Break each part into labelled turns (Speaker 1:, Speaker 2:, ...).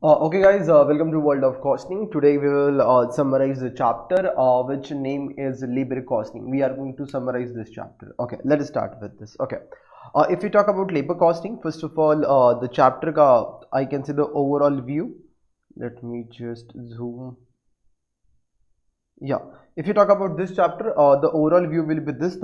Speaker 1: Okay guys, welcome to World of Costing. Today we will summarize the chapter which name is labor costing. We are going to summarize this chapter. Okay, let us start with this. Okay, if we talk about labor costing, first of all, the chapter ka I can say the overall view. Let me just zoom. Yeah, if you talk about this chapter, the overall view will be this.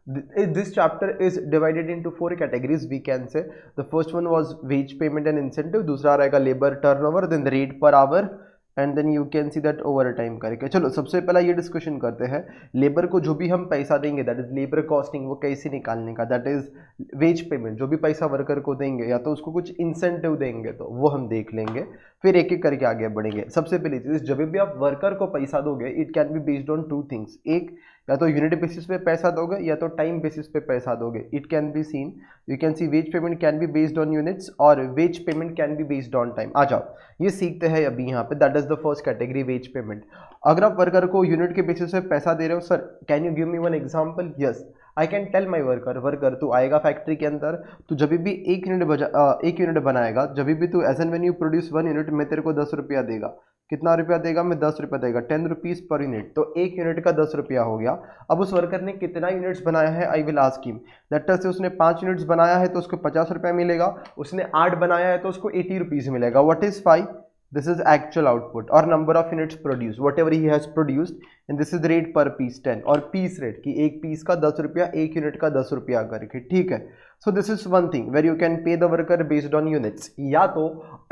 Speaker 1: This chapter is divided into four categories. We can say the first one was wage payment and incentive, दूसरा रहेगा labor turnover, then the rate per hour, and then you can see that over time करके। चलो सबसे पहला ये discussion करते हैं, labour को जो भी हम पैसा देंगे दैट इज लेबर कॉस्टिंग, वो कैसे निकालने का, दैट इज वेज पेमेंट। जो भी पैसा वर्कर को देंगे या तो उसको कुछ इंसेंटिव देंगे तो वो हम देख लेंगे, फिर एक एक करके आगे बढ़ेंगे। सबसे पहली चीज, जब भी आप वर्कर को पैसा दोगे it can be based on two things, एक या तो यूनिट बेसिस पे पैसा दोगे या तो टाइम बेसिस पे पैसा दोगे। It can be seen, you can see wage payment can be based on units और wage payment can be based on time. आ जाओ ये सीखते हैं अभी यहाँ पे, that is the first category wage payment. अगर आप वर्कर को यूनिट के बेसिस पे पैसा दे रहे हो, sir can you give me one example? Yes, I can tell my worker तू आएगा फैक्ट्री के अंदर, तू जब भी एक यूनिट बनाएगा, जब भी तू as an when you produce one unit, मैं तेरे को 10 रुपया देगा। कितना रुपया देगा? मैं 10 रुपया देगा, 10 रुपीज पर यूनिट, तो एक यूनिट का 10 रुपया हो गया। अब उस वर्कर ने कितना यूनिट्स बनाया है, I will ask him. Later से उसने 5 यूनिट्स बनाया है तो उसको 50 रुपया मिलेगा, उसने 8 बनाया है तो उसको 80 रुपीज मिलेगा। What is 5? This is actual output or number of units produced, whatever he has produced, and this is rate per piece 10 और piece rate कि एक पीस का 10 रुपया, एक यूनिट का 10 रुपया करके, ठीक है। So this is one thing where you can pay the worker based on units, या तो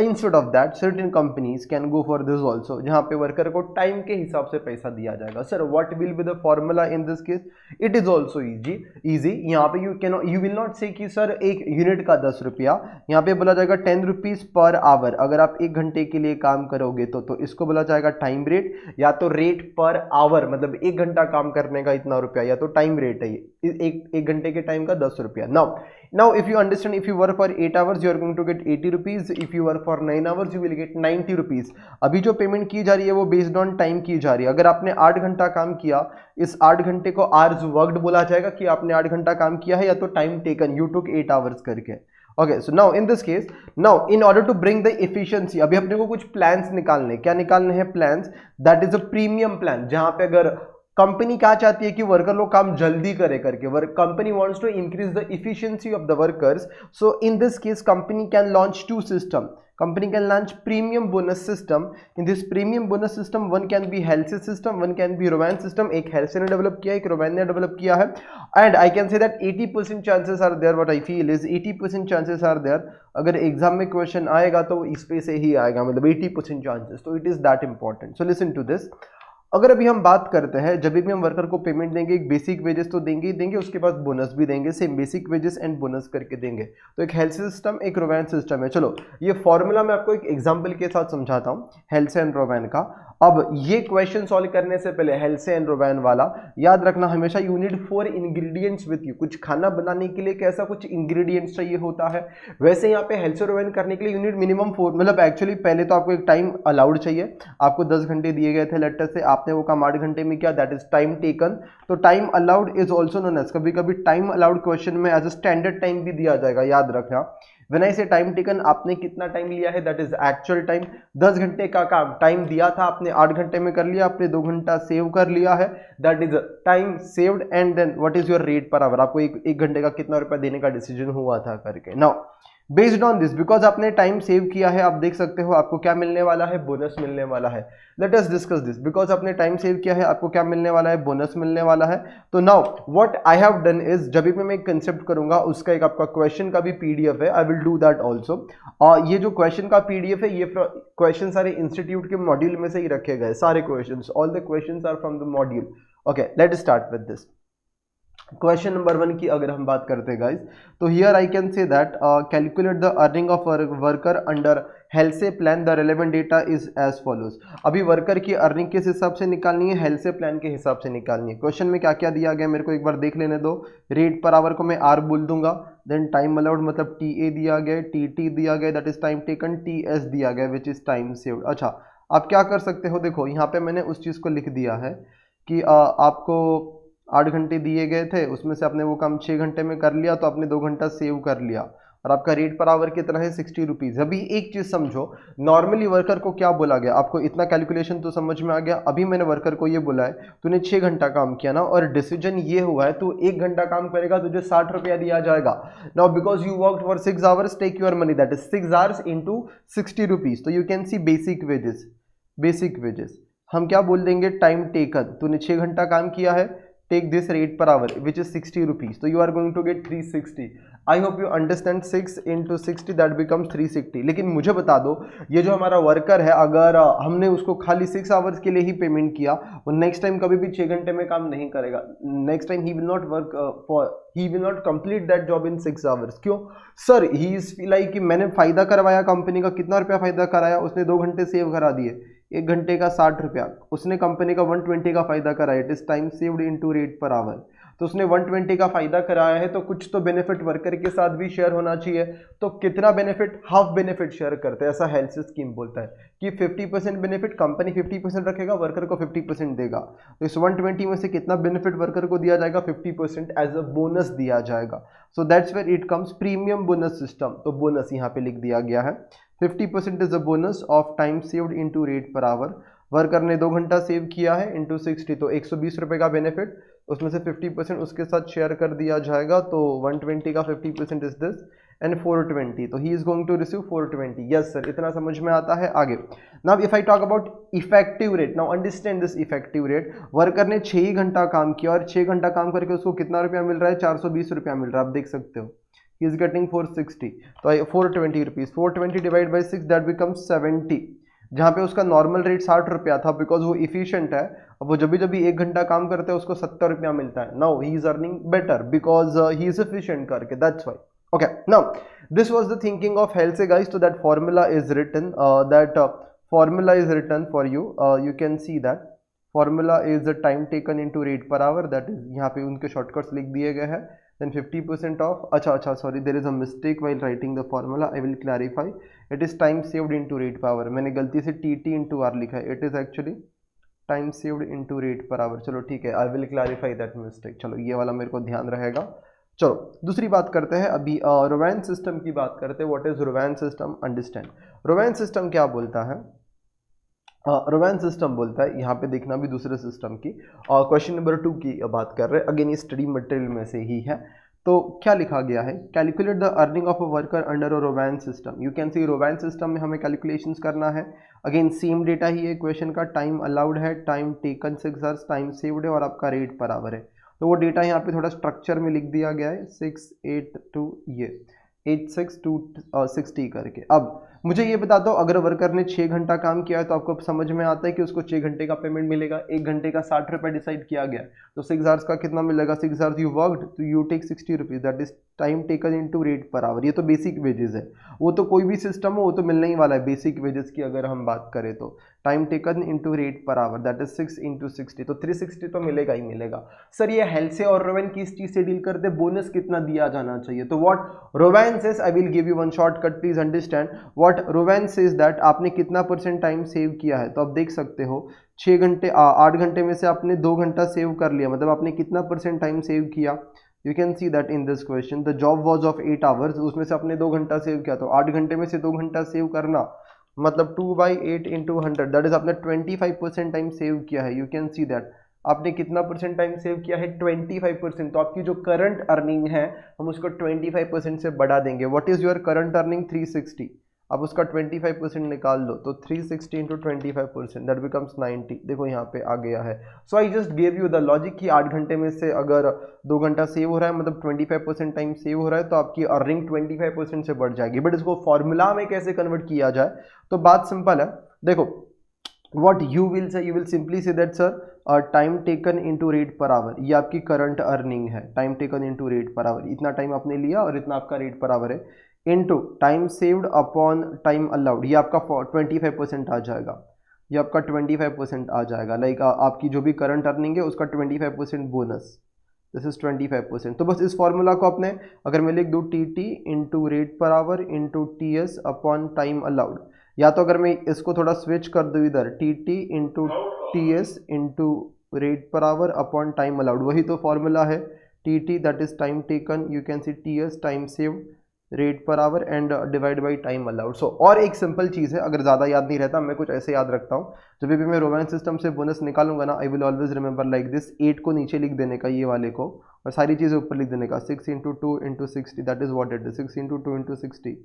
Speaker 1: instead of that certain companies can go for this also, जहाँ पे वर्कर को टाइम के हिसाब से पैसा दिया जाएगा। Sir what will be the formula in this case? It is also easy। यहाँ पे you will not say कि सर एक यूनिट का 10 रुपया, यहाँ पे बोला जाएगा 10 रुपीज पर आवर। अगर आप एक घंटे के लिए काम करोगे तो इसको बोला जाएगा टाइम रेट, या तो रेट पर आवर, मतलब एक घंटा काम करने का इतना रुपया, या तो टाइम रेट है एक घंटे के टाइम का 10 रुपया। Now if you understand, if you work for 8 hours you are going to get 80 rupees, if you work for 9 hours you will get 90 rupees। अभी जो पेमेंट की जा रही है वो बेस्ड ऑन टाइम की जा रही है। अगर आपने 8 घंटा काम किया, इस 8 घंटे को आवर्स वर्कड बोला जाएगा कि आपने 8 घंटा काम किया है, या तो time taken, you took 8 hours करके। Okay, so now in this case, now in order to bring the efficiency, अभी अपने को कुछ प्लान्स निकालने, क्या निकालने हैं? Plans, that is a premium plan, जहां पे अगर कंपनी क्या चाहती है कि वर्कर लोग काम जल्दी करे करके, company wants to increase the efficiency of the workers, so in this case company can launch to system. Company can launch premium bonus system. In this premium bonus system, one can be Halsey system, one can be Rowan system। एक Halsey ने develop किया है, एक Rowan ने develop किया है। And I can say that 80% chances are there, what I feel is 80% chances are there। अगर exam में क्वेश्चन आएगा तो इस पे से ही आएगा, मतलब 80% चांसेस, तो it is that important. So listen to this. अगर अभी हम बात करते हैं, जब भी हम वर्कर को पेमेंट देंगे, एक बेसिक वेजेस तो देंगे ही देंगे, उसके बाद बोनस भी देंगे, same basic wages and bonus करके देंगे। तो एक हेल्थ सिस्टम, एक रोवैन सिस्टम है। चलो ये फॉर्मूला मैं आपको एक एग्जांपल के साथ समझाता हूँ हेल्थ एंड रोवैन का। अब ये क्वेश्चन सॉल्व करने से पहले हेल्थ एंड रोवैन वाला याद रखना हमेशा, you need 4 ingredients with you. कुछ खाना बनाने के लिए कैसा कुछ इंग्रेडिएंट्स चाहिए होता है, वैसे यहाँ पे हेल्थ रोवैन करने के लिए यूनिट मिनिमम 4, मतलब एक्चुअली पहले तो आपको एक टाइम अलाउड चाहिए। आपको 10 घंटे दिए गए थे लेटर से, आपने वो काम 8 घंटे में किया, दैट इज टाइम टेकन। तो time allowed is also known as, कभी कभी टाइम अलाउड क्वेश्चन में एज अ स्टैंडर्ड टाइम भी दिया जाएगा, याद रखना। व्हेन आई से टाइम टेकन, आपने कितना टाइम लिया है, दैट इज एक्चुअल टाइम। 10 घंटे का काम टाइम दिया था, आपने 8 घंटे में कर लिया, आपने 2 घंटा सेव कर लिया है, that is time saved. And then what is your rate per hour, आपको एक घंटे का कितना रुपया देने का डिसीजन हुआ था करके। Now based on this, because आपने टाइम सेव किया है, आप देख सकते हो आपको क्या मिलने वाला है, बोनस मिलने वाला है। Let us discuss this. Because आपने टाइम सेव किया है, आपको क्या मिलने वाला है, बोनस मिलने वाला है। तो now what I have done is, जब भी मैं एक कंसेप्ट करूंगा उसका एक आपका क्वेश्चन का भी पीडीएफ है, I will do that also. और ये जो क्वेश्चन का पीडीएफ है, ये क्वेश्चन सारे इंस्टीट्यूट के मॉड्यूल में से ही रखे गए, सारे question, all the question are from the module. Okay, let start with this. Question number 1 की अगर हम बात करते हैं गाइज, तो here I can say that calculate the earning of worker under Halsey plan, the relevant data is as follows. अभी worker की earning किस हिसाब से निकालनी है, हेल्से प्लान के हिसाब से निकालनी है। क्वेश्चन में क्या क्या दिया गया मेरे को एक बार देख लेने दो। रेट पर आवर को मैं आर बोल दूंगा, देन टाइम अलाउड मतलब टी ए दिया गया, टी टी दिया गया that is time taken, T S दिया गया विच इज टाइम सेव्ड। अच्छा, आप क्या कर सकते हो, देखो यहाँ पे मैंने उस चीज़ को लिख दिया है कि आपको 8 घंटे दिए गए थे, उसमें से आपने वो काम 6 घंटे में कर लिया, तो आपने 2 घंटा सेव कर लिया। और आपका रेट पर आवर कितना है 60 रुपीज़। अभी एक चीज़ समझो, नॉर्मली वर्कर को क्या बोला गया, आपको इतना कैलकुलेशन तो समझ में आ गया। अभी मैंने वर्कर को ये बोला है तूने 6 घंटा काम किया ना, और डिसीजन ये हुआ है तू 1 घंटा काम करेगा तुझे 60 रुपया दिया जाएगा। Now because you worked for 6 hours, take your money, that is 6 hours into 60 rupees. तो you can see basic wages, basic wages हम क्या बोल देंगे, टाइम टेकन, तूने 6 घंटा काम किया है, take this rate per hour which is 60 rupees, तो you are going to get 360। I hope you understand, 6 into 60 that becomes 360। लेकिन मुझे बता दो, ये जो हमारा वर्कर है, अगर हमने उसको खाली 6 आवर्स के लिए ही पेमेंट किया, वो नेक्स्ट टाइम कभी भी 6 घंटे में काम नहीं करेगा। Next time he will not work he will not complete that job in 6 hours. क्यों sir? He is feel like कि मैंने फायदा करवाया कंपनी का, कितना रुपया फायदा कराया उसने, 2 घंटे सेव करा दिए, 1 घंटे का 60 रुपया, उसने कंपनी का 120 का फायदा कराया, it is time saved into rate per our. तो उसने 120 का फायदा कराया है, तो कुछ तो बेनिफिट वर्कर के साथ भी शेयर होना चाहिए। तो कितना बेनिफिट? हाफ बेनिफिट शेयर करते हैं, ऐसा हेल्थ स्कीम बोलता है कि 50% बेनिफिट कंपनी 50% रखेगा, वर्कर को 50% देगा। तो इस 120 में से कितना बेनिफिट वर्कर को दिया जाएगा? 50% एज अ बोनस दिया जाएगा। So that's where it comes premium bonus system. तो बोनस यहाँ पे लिख दिया गया है, 50% is a bonus of time saved into rate per hour. Worker ने 2 घंटा सेव किया है इंटू 60, तो 120 रुपये का बेनिफिट, उसमें से 50% उसके साथ शेयर कर दिया जाएगा। तो 120 का 50% इज दिस एंड 420, तो he is going to receive 420। Yes sir, इतना समझ में आता है। आगे now if I talk about effective rate, now understand this effective rate. Worker ने 6 ही घंटा काम किया और 6 घंटा काम करके उसको कितना रुपया मिल रहा है? 420 रुपया मिल रहा है, आप देख सकते हो। He is getting 460, तो 420 rupees, 420 divide by 6 that becomes 70। जहाँ पे उसका नॉर्मल रेट 60 रुपया था, बिकॉज वो इफिशियंट है, अब वो जब भी 1 घंटा काम करते हैं उसको 70 रुपया मिलता है। Now he is earning better because he is efficient करके, that's why. Okay, now this was the thinking of health से गाइस। तो that formula is written, that formula is written for you, you can see that formula is the time taken into rate per hour, that is यहाँ पे उनके shortcuts लिख दिए गए हैं। Then 50% of, अच्छा sorry, there is a mistake while writing the formula, I will clarify. It is time saved into rate per hour, मैंने गलती से TT into R लिखा है, it is actually time saved into rate per hour। चलो ठीक है, I will clarify that mistake। चलो ये वाला मेरे को ध्यान रहेगा। चलो दूसरी बात करते हैं, अभी रोवैन सिस्टम की बात करते हैं। What is Rowan system? Understand, Rowan system क्या बोलता है? रोवैन सिस्टम बोलता है, यहाँ पे देखना भी दूसरे सिस्टम की, और क्वेश्चन नंबर 2 की बात कर रहे हैं, अगेन ये स्टडी मटेरियल में से ही है। तो क्या लिखा गया है? Calculate the earning of a worker under a Rowan system. You can see Rowan system में हमें कैलकुलेशंस करना है। अगेन सेम डेटा ही है क्वेश्चन का, टाइम अलाउड है, time taken 6 hours, time saved है, और आपका रेट पर आवर है। तो वो डेटा यहाँ पे थोड़ा स्ट्रक्चर में लिख दिया गया है, 6 8 2 ये 86 टू 60 करके। अब मुझे ये बता दो, अगर वर्कर ने 6 घंटा काम किया है तो आपको समझ में आता है कि उसको 6 घंटे का पेमेंट मिलेगा। 1 घंटे का 60 रुपये डिसाइड किया गया, तो 6 आवर्स का कितना मिलेगा? 6 hours you worked, so you take 60 rupees, that is time taken into rate per hour. ये तो बेसिक वेजेस है, वो तो कोई भी सिस्टम हो वो तो मिलने ही वाला है। बेसिक वेजेस की अगर हम बात करें तो time taken into rate per hour, that is 6 into 60, तो 360 तो मिलेगा ही मिलेगा। सर ये हेल्थ से और रोवैन किस चीज़ से डील करते? बोनस कितना दिया जाना चाहिए? तो what Rowan says, I will give you one shortcut, please understand what Rowan says, that आपने कितना % टाइम सेव किया है। तो आप देख सकते हो 6 घंटे 8 घंटे में से आपने 2 घंटा सेव कर लिया, मतलब आपने कितना % टाइम सेव किया? You can see that in this question the job was of 8 hours, उसमें से आपने 2 घंटा सेव किया, तो 8 घंटे में से 2 घंटा सेव करना मतलब 2/8 इंटू 100, दैट इज आपने 25% टाइम सेव किया है। यू कैन सी दैट आपने कितना % टाइम सेव किया है? 25%। तो आपकी जो करंट अर्निंग है हम उसको 25% से बढ़ा देंगे। What is your current earning? 360, अब उसका 25% निकाल दो, तो 360 इंटू 25% दैट बिकम्स 90। देखो यहाँ पे आ गया है। So I just gave you the logic कि 8 घंटे में से अगर 2 घंटा सेव हो रहा है, मतलब 25% टाइम सेव हो रहा है, तो आपकी अर्निंग 25% से बढ़ जाएगी। बट इसको फॉर्मूला में कैसे कन्वर्ट किया जाए? तो बात सिंपल है, देखो what you will say, you will simply say that sir time taken into rate per hour, ये आपकी करंट अर्निंग है। Time taken into rate per our, इतना टाइम आपने लिया और इतना आपका रेट पर आवर है, into time saved upon time allowed, ये आपका 25% आ जाएगा। ये आपका 25% आ जाएगा, लाइक आपकी जो भी करंट अर्निंग है उसका 25% बोनस, दिस इज 25%। तो बस इस फॉर्मूला को आपने, अगर मैं लिख दूँ T T into rate per our into T S upon time allowed, या तो अगर मैं इसको थोड़ा स्विच कर दूँ इधर, T T into T S into rate per hour upon time allowed, वही तो फॉर्मूला है। T T that is time taken, you can see T S time saved, rate per hour and divide by time allowed. So और एक simple चीज़ है, अगर ज़्यादा याद नहीं रहता मैं कुछ ऐसे याद रखता हूँ, जब भी मैं रोमैन सिस्टम से बोनस निकालूंगा ना, I will always remember like this, 8 को नीचे लिख देने का ये वाले को, और सारी चीज़ें ऊपर लिख देने का, 6 into 2 into 60, that is what it is, 6 into 2 into 60,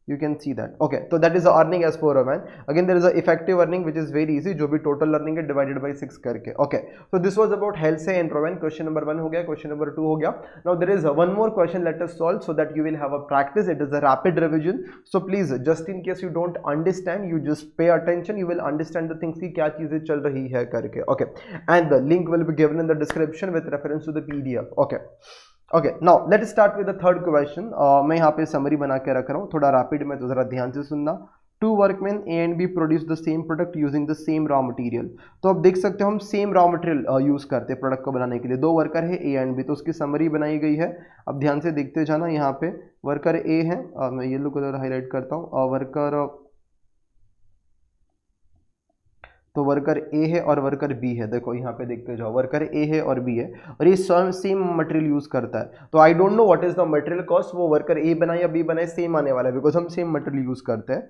Speaker 1: you can see that. Okay, so that is the earning as per Roman. Again there is a effective earning which is very easy, जो भी total earning है divided by 6 करके. Okay, so this was about health से and Roman. Question number 1 हो गया, question number 2 हो गया. Now there is one more question, let us solve so that you will have a practice. It is a rapid revision, so please just in case you don't understand, you just pay attention, you will understand the things की क्या चीजें चल रही है करके. Okay, and the link will be given in the description with reference to the PDF. Okay. Okay, now let start with the third question. मैं यहाँ पे समरी बना के रख रहा हूँ, थोड़ा रैपिड में, तो जरा ध्यान से सुनना। Two workman A and B produce the same product using the same raw material. तो अब देख सकते हो हम सेम रॉ मटेरियल यूज करते हैं प्रोडक्ट को बनाने के लिए। दो वर्कर है ए एंड बी, तो उसकी समरी बनाई गई है। अब ध्यान से देखते जाना, यहाँ पे वर्कर ए है, मैं येलो कलर हाईलाइट करता हूँ, वर्कर, तो वर्कर ए है और वर्कर बी है। देखो यहाँ पे देखते जाओ, वर्कर ए है और बी है, और ये सेम मटेरियल यूज करता है। तो I don't know what is the material cost, वो वर्कर ए बनाए या बी बनाए सेम आने वाला है, बिकॉज हम सेम मटेरियल यूज करते हैं।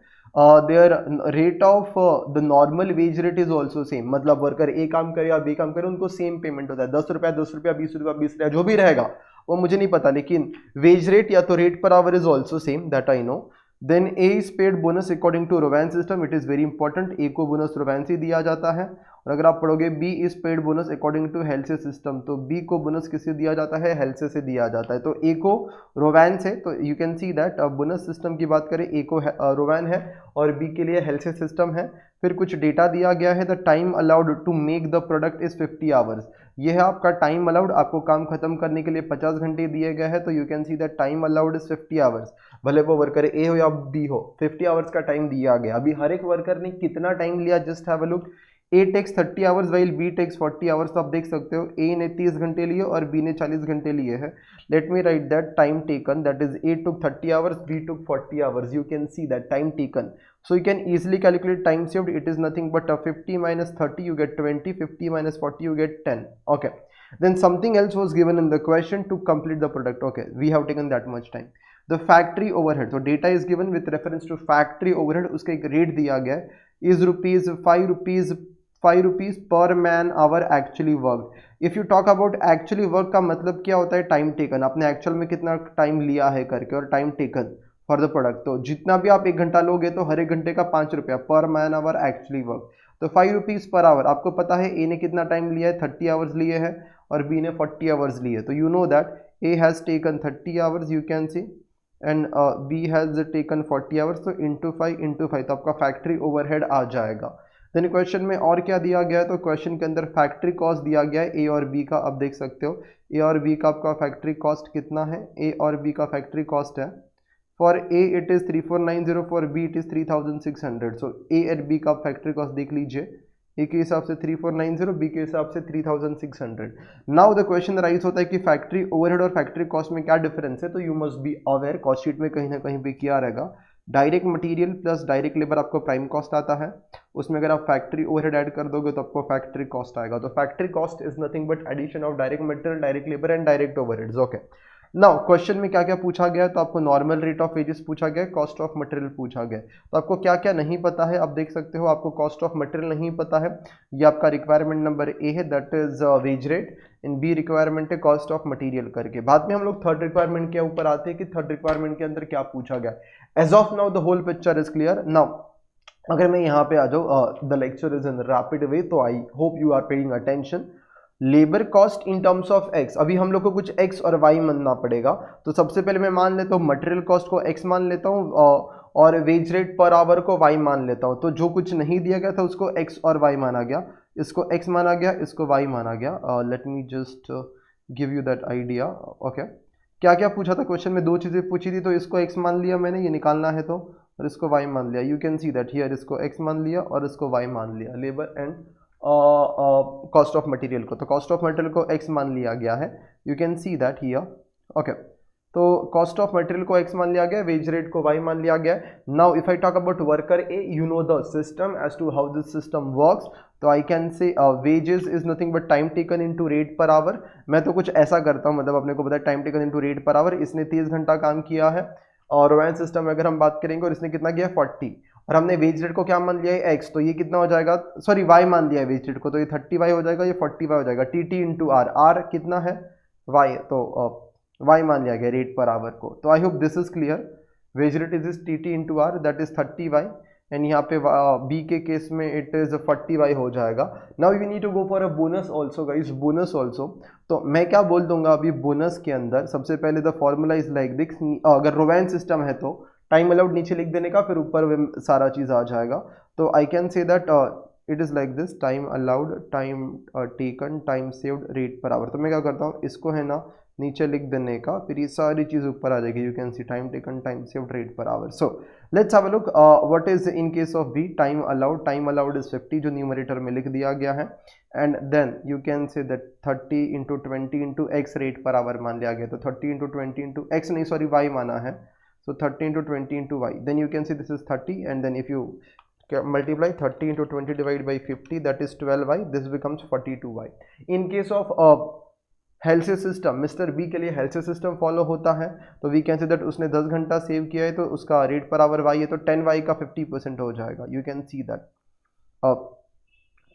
Speaker 1: There rate of the normal wage rate is also same, मतलब वर्कर ए काम करे या बी काम करे उनको सेम पेमेंट होता है, 10 रुपया 10 रुपया, 20 रुपया 20 रुपया, जो भी रहेगा वो मुझे नहीं पता, लेकिन वेज रेट या तो rate per hour is also same, that I know. Then A is paid bonus according to Rowan system, it is very important, A को बोनस रोवैन से दिया जाता है। और अगर आप पढ़ोगे B is paid bonus according to Halsey system, तो बी को बोनस किससे दिया जाता है, हेल्थ से दिया जाता है। तो ए को रोवैन से, तो you can see that bonus system की बात करें, ए को रोवैन है और बी के लिए हेल्थ सिस्टम है। फिर कुछ डेटा दिया गया है, the time allowed to make the product is 50 hours. ये है आपका टाइम अलाउड, आपको काम खत्म करने के लिए 50 घंटे दिए गए हैं, तो you can see that time allowed is 50 hours. भले वो वर्कर ए हो या बी हो, 50 आवर्स का टाइम दिया गया। अभी हर एक वर्कर ने कितना टाइम लिया, just have a look. A takes 30 hours while B takes 40 hours, तो आप देख सकते हो ए ने 30 घंटे लिए और बी ने 40 घंटे लिए हैं। Let me write that time taken, that is A took 30 hours, B took 40 hours, you can see that time taken. So you can easily calculate time saved, it is nothing but 50 minus 30 you get 20, 50 minus 40 you get 10. Okay, then something else was given in the question to complete the product. Okay, we have taken that much time. The factory overhead, so data is given with reference to factory overhead, उसका एक rate दिया गया है, is rupees 5 rupees per man hour actually worked. If you talk about actually work का मतलब क्या होता है, टाइम टेकन, आपने एक्चुअल में कितना टाइम लिया है करके, और time taken for the product. तो जितना भी आप 1 घंटा लोगे तो हर 1 घंटे का 5 रुपया पर मैन आवर एक्चुअली वर्क, तो 5 रुपीज़ पर आवर। आपको पता है ए ने कितना टाइम लिया है, 30 आवर्स लिए हैं और बी ने 40 आवर्स लिए, तो you know that A has taken 30 hours, you can see, and B has taken 40 hours, तो इंटू 5, तो आपका फैक्ट्री ओवरहेड आ जाएगा। देन क्वेश्चन में और क्या दिया गया है, तो क्वेश्चन के अंदर फैक्ट्री कॉस्ट दिया गया है ए और बी का। आप देख सकते हो ए और बी का आपका फैक्ट्री कॉस्ट कितना है, ए और बी का फैक्ट्री कॉस्ट है, for A it is 3490, for B it is 3600। So A and B का फैक्ट्री कॉस्ट देख लीजिए, ए के हिसाब से 3490, बी के हिसाब से 3600। नाउ द क्वेश्चन राइज होता है कि फैक्ट्री ओवरहेड और फैक्ट्री कॉस्ट में क्या डिफरेंस है, तो you must be aware, cost sheet में कहीं ना कहीं पे क्या रहेगा, direct material plus direct labour आपको प्राइम कॉस्ट आता है, उसमें अगर आप फैक्ट्री ओवरहेड ऐड कर दोगे तो आपको फैक्ट्री कॉस्ट आएगा। तो factory cost is nothing but addition of direct material, direct labour and direct overheads. Okay, now question में क्या क्या पूछा गया है, तो आपको नॉर्मल रेट ऑफ वेजेस पूछा गया है, कॉस्ट ऑफ मटेरियल पूछा गया है। तो आपको क्या क्या नहीं पता है, आप देख सकते हो, आपको कॉस्ट ऑफ मटेरियल नहीं पता है, ये आपका रिक्वायरमेंट नंबर ए है, that is wage rate, in B requirement है कॉस्ट ऑफ मटेरियल करके। बाद में हम लोग थर्ड रिक्वायरमेंट के ऊपर आते हैं कि थर्ड रिक्वायरमेंट के अंदर क्या पूछा गया। As of now the whole picture is clear. Now अगर मैं यहाँ पे आ जाऊँ, the lecture is in rapid way, तो I hope you are paying attention. Labour cost in terms of X, अभी हम लोग को कुछ एक्स और वाई मानना पड़ेगा। तो सबसे पहले मैं मान लेता हूँ मटेरियल कॉस्ट को एक्स मान लेता हूँ, और वेज रेट पर आवर को वाई मान लेता हूँ। तो जो कुछ नहीं दिया गया था उसको एक्स और वाई माना गया, इसको एक्स माना गया, इसको वाई माना गया। Let me just give you that idea. Okay, क्या क्या पूछा था क्वेश्चन में, दो चीज़ें पूछी थी, तो इसको एक्स मान लिया मैंने, ये निकालना है तो, और इसको वाई मान लिया। You can see that here, इसको एक्स मान लिया और इसको वाई मान लिया, labour and cost of material को। तो कॉस्ट ऑफ मटेरियल को एक्स मान लिया गया है, you can see that here. Okay, तो कॉस्ट ऑफ मटेरियल को एक्स मान लिया गया, वेज रेट को वाई मान लिया गया। Now if I talk about worker A, you know the system as to how this system works. तो I can say wages is nothing but time taken into rate per hour. मैं तो कुछ ऐसा करता हूँ, मतलब अपने को पता है time taken into rate per our. इसने 30 घंटा काम किया है, और रोवान सिस्टम में अगर हम बात करेंगे और इसने कितना किया 40 और हमने वेज रेट को क्या मान लिया है x, तो ये कितना हो जाएगा, सॉरी y मान लिया है वेज रेट को, तो ये 30y हो जाएगा, ये 40y हो जाएगा, T T into R, R कितना है y, तो y मान लिया गया रेट पर आवर को। तो I hope this is clear. Wage rate is T T into R that is 30y and यहाँ पे बी के केस में इट इज 40y हो जाएगा। Now you need to go for a bonus also guys, bonus also. तो मैं क्या बोल दूंगा अभी बोनस के अंदर, सबसे पहले the formula is like this, अगर रोवैन सिस्टम है तो टाइम अलाउड नीचे लिख देने का, फिर ऊपर सारा चीज़ आ जाएगा। तो I can say that it is like this, time allowed, time taken, time saved, rate per our. तो मैं क्या करता हूँ, इसको है ना नीचे लिख देने का, फिर ये सारी चीज़ ऊपर आ जाएगी। You can see time taken, time saved, rate per hour. So let's have a look what is in case of B, time allowed. Time allowed is 50 जो न्यूमरेटर में लिख दिया गया है, and then you can say that 30 into 20 into X rate per hour मान लिया गया। तो 30 इंटू 20 इंटू एक्स नहीं सॉरी वाई माना है, so 30 into 20 into y, then you can see this is 30, and then if you multiply 30 into 20 divided by 50, that is 12y, this becomes 42y. in case of Halsey system, mister B के लिए health system follow होता है, तो we can say that उसने 10 घंटा save किया है, तो उसका रेट पर आवर वाई है, तो 10y का 50% हो जाएगा। You can see that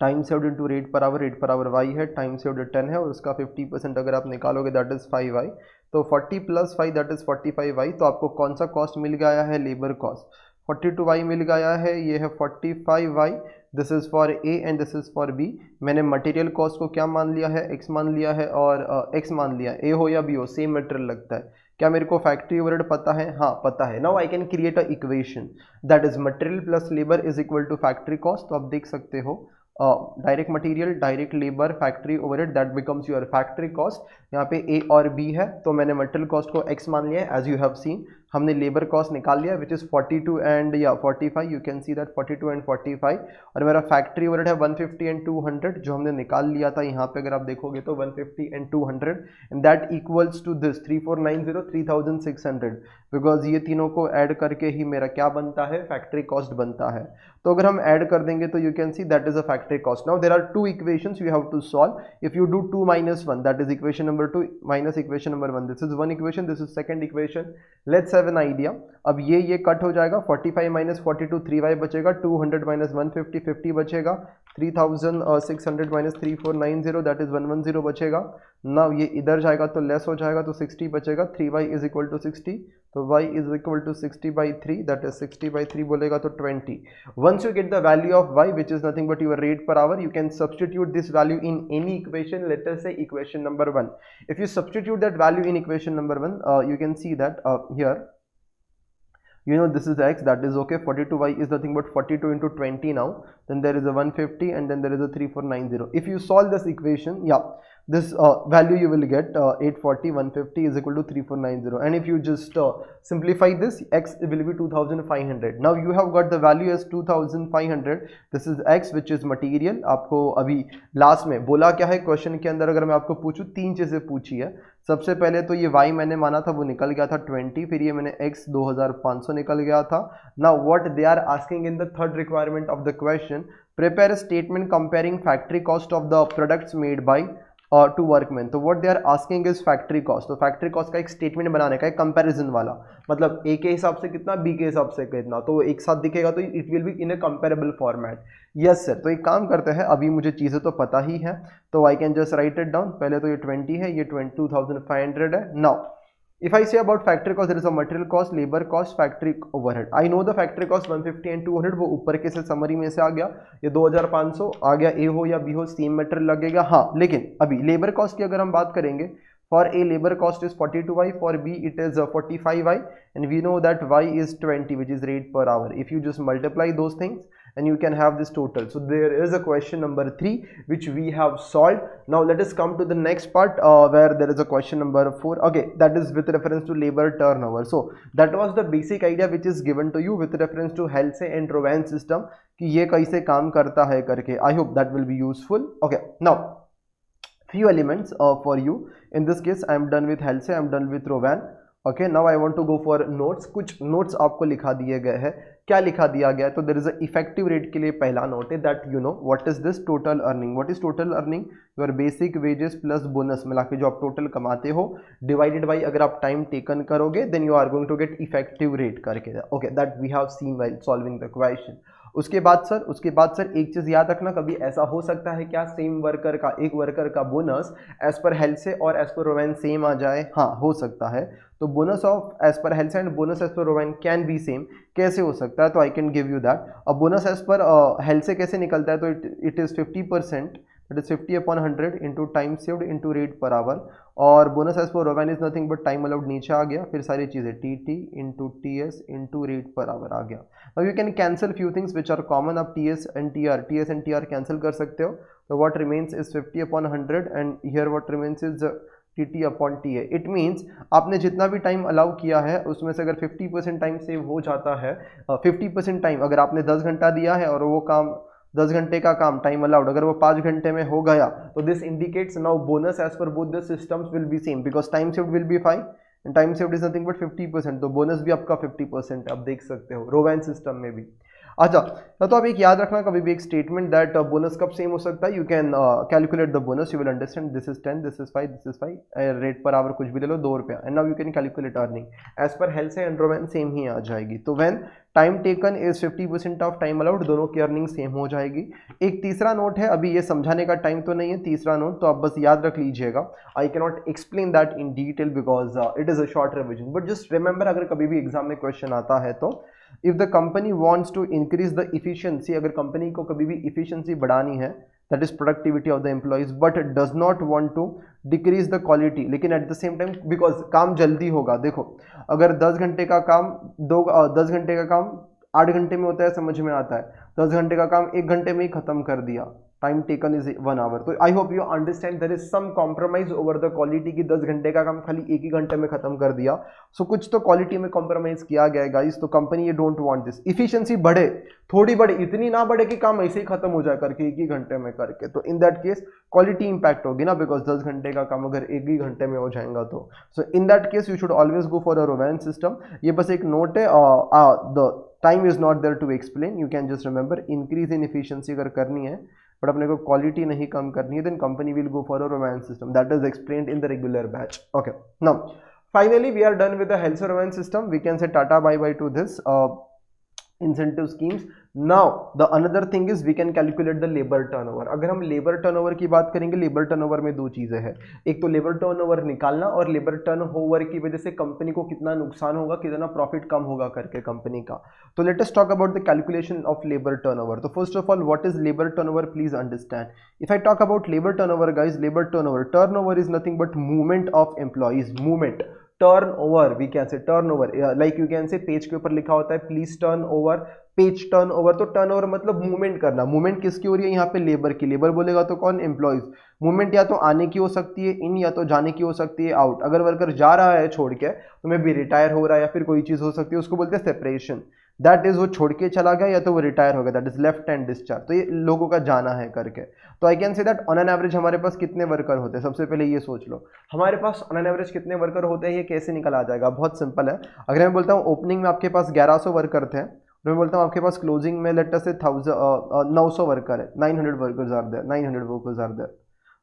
Speaker 1: time saved into rate per hour Y है, टाइम सेव्ड 10 है और उसका 50% अगर आप निकालोगे दैट इज 5y, तो 40 प्लस 5 दैट इज 45y। तो आपको कौन सा कॉस्ट मिल गया है, लेबर कॉस्ट 42y मिल गया है, ये है 45y, this is for A and this is for B. मैंने मटेरियल कॉस्ट को क्या मान लिया है, x मान लिया है, और x मान लिया, ए हो या बी हो सेम मटेरियल लगता है। क्या मेरे को फैक्ट्री ओवरहेड पता है, हाँ पता है। Now I can create a equation that is material plus labour is equal to factory cost. तो आप देख सकते हो direct material, direct labour, factory overhead, that becomes your factory cost. यहाँ पे ए और बी है, तो मैंने मटेरियल कॉस्ट को x मान लिया है एज यू हैव सीन। हमने लेबर कॉस्ट निकाल लिया विच इज 42 एंड या 45, you can see that 42 and 45, और मेरा फैक्ट्री ओवरहेड है 150 एंड 200 जो हमने निकाल लिया था। यहाँ पे अगर आप देखोगे तो 150 and 200 and that equals to this 3490 3600, because ये तीनों को ऐड करके ही मेरा क्या बनता है, फैक्ट्री कॉस्ट बनता है। तो अगर हम ऐड कर देंगे तो you can see that is a factory cost. Now there are two equations you have to solve. If you do 2 minus 1 that is equation number 2 minus equation number 1, this is one equation, this is second equation. Let's have an idea. अब ये cut हो जाएगा, 45 minus 42 3y बचेगा, 200 minus 150 50 बचेगा, 3600 minus 3490 that is 110 बचेगा। Now ये इधर जाएगा तो लेस हो जाएगा, तो 60 बचेगा, 3y is equal to 60, तो y is equal to 60 by 3 that is 60 by 3 बोलेगा तो 20। Once you get the value of y which is nothing but your rate per hour, you can substitute this value in any equation. Let us say equation number 1. If you substitute that value in equation number 1, you can see that here you know this is x, that is okay. 42y is nothing but 42 into 20 now, then there is a 150 and then there is a 3490. If you solve this equation, yeah, this value you will get 840 150 is equal to 3490, and if you just simplify this, x will be 2500. now you have got the value as 2500. this is x which is material. आपको अभी last में बोला क्या है question के अंदर, अगर मैं आपको पूछूं, तीन चीजें पूछी है। सबसे पहले तो ये y मैंने माना था वो निकल गया था 20, फिर ये मैंने x 2500 निकल गया था। Now what they are asking in the third requirement of the question, prepare a statement comparing factory cost of the products made by two workman. तो what they are asking is factory cost. तो factory cost का एक statement बनाने का, एक comparison वाला, मतलब ए के हिसाब से कितना, बी के हिसाब से कितना, तो एक साथ दिखेगा, तो it will be in A comparable format. Yes sir. तो एक काम करते हैं, अभी मुझे चीज़ें तो पता ही है, तो I can just right it down. पहले तो ये 20 है, ये 2500 है। Now if I say about factory cost, there is a material cost, labor cost, factory overhead. I know the factory cost 150 and 200, वो ऊपर के से समरी में से आ गया, ये 2500 आ गया, ए हो या बी हो सेम मटेरियल लगेगा। हाँ, लेकिन अभी लेबर कॉस्ट की अगर हम बात करेंगे, for a labor cost is 42y, for b it is 45y, and we know that y is 20 which is rate per hour. If you just multiply those things and you can have this total. So there is a question number 3 which we have solved. Now let us come to the next part where there is a question number 4. Okay, that is with reference to labor turnover. So that was the basic idea which is given to you with reference to Halsey and Rowan system कि ये कैसे काम करता है करके. I hope that will be useful. Okay, now few elements for you. In this case I am done with Halsey, I am done with Rowan. Okay, now I want to go for notes. कुछ notes आपको लिखा दिए गए हैं। क्या लिखा दिया गया है? तो there is a effective rate के लिए पहला नोट है that you know what is this total earning. What is total earning? Your basic wages plus bonus मिला के जो आप टोटल कमाते हो डिवाइडेड बाई अगर आप टाइम टेकन करोगे then you are going to get effective rate करके। Okay, that we have seen while solving the question. उसके बाद सर एक चीज याद रखना, कभी ऐसा हो सकता है क्या सेम वर्कर का, एक वर्कर का बोनस एज पर हेल्थ से और एज पर रोवेन सेम आ जाए? हाँ, हो सकता है। तो bonus of as per health and bonus as per Rowan can be same. कैसे हो सकता है? तो I can give you that. अब बोनस एज पर हेल्थ से कैसे निकलता है? तो it is 50%, that is 50 upon 100 into time saved into rate per hour. और bonus as per Rowan is nothing but time allowed नीचे आ गया, फिर सारी चीजें T T into T S into rate per hour आ गया। अब you can cancel few things which are common. आप T S and T R cancel कर सकते हो। तो what remains is 50 upon 100 and here what remains is T T upon T A. It means आपने जितना भी टाइम अलाउ किया है उसमें से अगर 50% टाइम सेव हो जाता है, 50% टाइम अगर आपने 10 घंटा दिया है और वो काम 10 घंटे का काम टाइम अलाउड अगर वो 5 घंटे में हो गया, तो this indicates now bonus as per both the systems will be same because time saved will be 5 and time saved is nothing but 50%। तो बोनस भी आपका 50% आप देख सकते हो रोवेन सिस्टम में भी। अच्छा, तो आप एक याद रखना कभी भी एक स्टेटमेंट दैट बोनस कब सेम हो सकता है। You can calculate the bonus, you will understand this is 10, this is 5, this is 5, rate per hour कुछ भी ले लो 2 रुपया and now you can calculate earning as per health से एंड रोवेन सेम ही आ जाएगी। तो when time taken is 50% of time allowed, दोनों की अर्निंग सेम हो जाएगी। एक तीसरा नोट है, अभी ये समझाने का टाइम तो नहीं है तीसरा नोट, तो आप बस याद रख लीजिएगा। I can not explain that in detail because it is a short revision, but just remember अगर कभी भी एग्जाम में क्वेश्चन आता है तो if the company wants to increase the efficiency, अगर कंपनी को कभी भी इफिशिएंसी बढ़ानी है that is productivity of the employees but does not want to decrease the quality, लेकिन at the same time because काम जल्दी होगा। देखो अगर 10 घंटे का काम 10 घंटे का काम 8 घंटे में होता है, समझ में आता है। 10 घंटे का काम 1 घंटे में ही खत्म कर दिया, टाइम टेकन इज 1 आवर। तो I hope you understand there is some compromise over the quality की 10 घंटे का काम खाली 1 ही घंटे में खत्म कर दिया। सो कुछ तो क्वालिटी में कॉम्प्रोमाइज किया गया है गाइस। तो कंपनी ये डोंट वांट दिस। इफिशिएंसी बढ़े, थोड़ी बढ़े, इतनी ना बढ़े कि काम ऐसे ही खत्म हो जाए करके 1 ही घंटे में करके। तो in that case quality impact होगी ना, बिकॉज 10 घंटे का काम अगर 1 ही घंटे में हो जाएगा तो। So in that case you should always go for a Rowan system. ये बस एक नोट है, the time is not there to explain, you can just remember increase in efficiency अगर करनी है बट अपने को क्वालिटी नहीं कम करनी है, then company will go for a Rowan system that is explained in the regular batch. Okay, now finally we are done with the health surveillance system. We can say tata bye bye to this incentive schemes. Now the another thing is we can calculate the labor turnover. अगर हम labour turnover की बात करेंगे, labour turnover में 2 चीजें हैं, एक तो लेबर टर्नओवर निकालना और लेबर टर्नओवर की वजह से कंपनी को कितना नुकसान होगा, कितना प्रॉफिट कम होगा करके कंपनी का। तो let us talk about the calculation of labour turnover. तो first of all what is labour turnover, please understand. If I talk about labour turnover guys, labour turnover is nothing but movement of employees, movement turn over, we can say turn over, like you can say page के ऊपर लिखा होता है please turn over, page turn over. तो turn over मतलब movement करना। Movement किसकी हो रही है यहाँ पे? लेबर की। लेबर बोलेगा तो कौन? एम्प्लॉइज। मूवमेंट या तो आने की हो सकती है इन, या तो जाने की हो सकती है आउट। अगर वर्कर जा रहा है छोड़ के तो मे भी रिटायर हो रहा है या फिर कोई चीज हो सकती है, उसको बोलते हैं सेपरेशन। दैट इज वो छोड़ के चला गया या तो वो रिटायर हो गया, that is left hand discharge. तो ये लोगों का जाना है करके। तो I can say that on an average हमारे पास कितने वर्कर होते हैं, सबसे पहले ये सोच लो हमारे पास ऑन एन एवरेज कितने वर्कर होते हैं। ये कैसे निकल आ जाएगा? बहुत सिंपल है। अगर मैं बोलता हूँ ओपनिंग में आपके पास 1100 वर्कर थे, तो मैं बोलता हूँ आपके पास क्लोजिंग में लेट अस से 900 वर्कर है, 900 workers are there, 900 workers are there.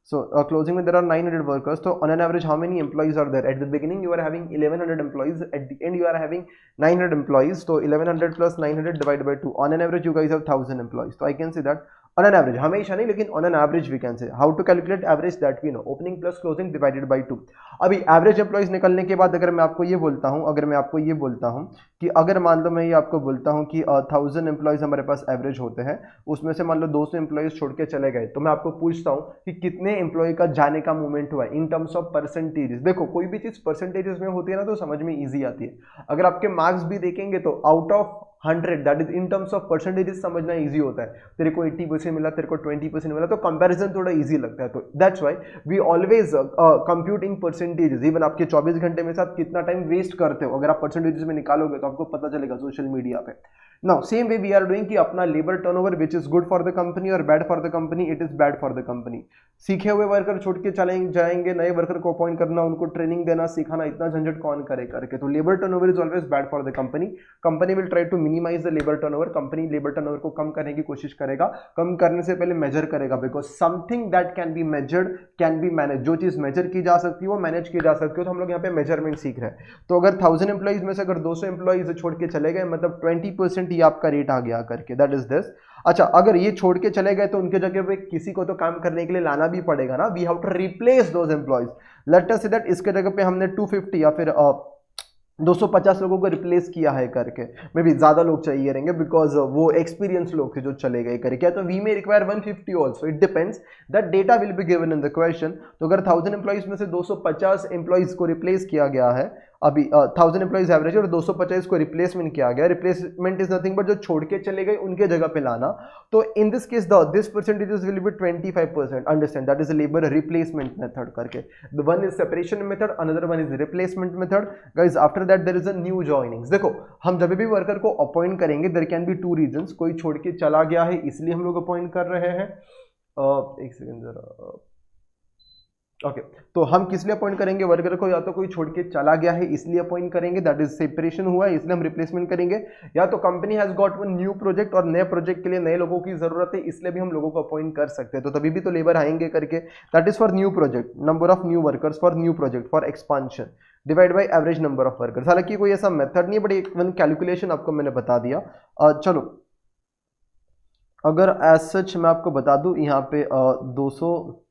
Speaker 1: So closing में there are 900 workers. So on an average, how many employees are there? At the beginning, you are having 1100 employees. At the end, you are having 900 employees. So 1100 plus 900 divided by 2. On an average, you guys have 1000 employees. So I can say that on an average, हमेशा नहीं लेकिन on an average we can say. How to calculate average that we know. Opening plus closing divided by 2. अभी average employees निकलने के बाद अगर मैं आपको ये बोलता हूँ, कि अगर मान लो मैं ये आपको बोलता हूँ कि 1000 एम्प्लॉइज हमारे पास एवरेज होते हैं, उसमें से मान लो 200 एम्प्लॉइज छोड़ के चले गए, तो मैं आपको पूछता हूँ कि कितने एम्प्लॉय का जाने का मूवमेंट हुआ है इन टर्म्स ऑफ परसेंटेजेस। देखो कोई भी चीज परसेंटेजेस में होती है ना तो समझ में ईजी आती है। अगर आपके मार्क्स भी देखेंगे तो out of 100, that is in terms of percentages समझना इजी होता है। तेरे को 80% मिला, तेरे को 20% मिला, तो कंपैरिजन थोड़ा इजी लगता है। तो that's why we always compute in percentages. Even आपके 24 घंटे में से आप कितना टाइम वेस्ट करते हो, अगर आप परसेंटेजेस में निकालोगे तो आपको पता चलेगा सोशल मीडिया पे। Now same way we are doing कि अपना labour turnover which is good for the company और bad for the company, it is bad for the company. सीखे हुए वर्कर छोड़ के चले जाएंगे, नए वर्कर को अपॉइंट करना, उनको ट्रेनिंग देना, सिखाना, इतना झंझट कौन करे करके। तो labour turnover is always bad for the company. Company will try to minimise the labour turnover. Company labour turnover को कम करने की कोशिश करेगा। कम करने से पहले मेजर करेगा, because something that can be measured can be manage. जो चीज मेजर की जा सकती है वो मैनेज की जा सकती है। तो हम लोग यहाँ पे मेजरमेंट सीख रहे हैं। तो अगर 1000 एम्प्लॉइज में से अगर 200 एम्प्लॉइज छोड़ के चले गए, मतलब 20% ये आपका रेट आ गया करके, दैट इज दिस। अच्छा, अगर ये छोड़ के चले गए तो उनके जगह पे किसी को तो काम करने के लिए लाना भी पड़ेगा ना। We have to replace those employees. Let us say that इसके जगह पे हमने 250 या फिर 250 लोगों को रिप्लेस किया है करके, मे भी ज्यादा लोग चाहिए रहेंगे बिकॉज वो एक्सपीरियंस लोग थे जो चले गए करके। तो वी में require 150 also, it depends, that data will be given in the question. तो अगर 1000 एम्प्लॉइज में से 250 एम्प्लॉइज को रिप्लेस किया गया है, अभी 1000 एम्प्लॉइज एवरेज, और 250 को रिप्लेसमेंट किया गया। रिप्लेसमेंट इज नथिंग बट जो छोड़ के चले गए उनके जगह पे लाना। तो in this case this percentages will be 25%। Understand, that is labour replacement method करके। The one is separation method, another one is replacement method. Guys after that there is a new joinings. देखो, हम जब भी worker को appoint करेंगे there can be 2 reasons. कोई छोड़ के चला गया है इसलिए हम लोग अपॉइंट कर रहे हैं। एक सेकंड जरा, ओके तो हम किस लिए अपॉइंट करेंगे वर्कर को? या तो कोई छोड़ के चला गया है इसलिए अपॉइंट करेंगे, दैट इज सेपरेशन हुआ है इसलिए हम रिप्लेसमेंट करेंगे। या तो company has got one new project और नए प्रोजेक्ट के लिए नए लोगों की जरूरत है इसलिए भी हम लोगों को अपॉइंट कर सकते हैं। तो तभी भी तो लेबर आएंगे करके। That is for new project, number of new workers for new project for expansion divide by average number of workers. हालांकि कोई ऐसा मेथड नहीं है बट एक वन कैलकुलेशन आपको मैंने बता दिया। चलो, अगर एज सच मैं आपको बता दूं, यहाँ पे 200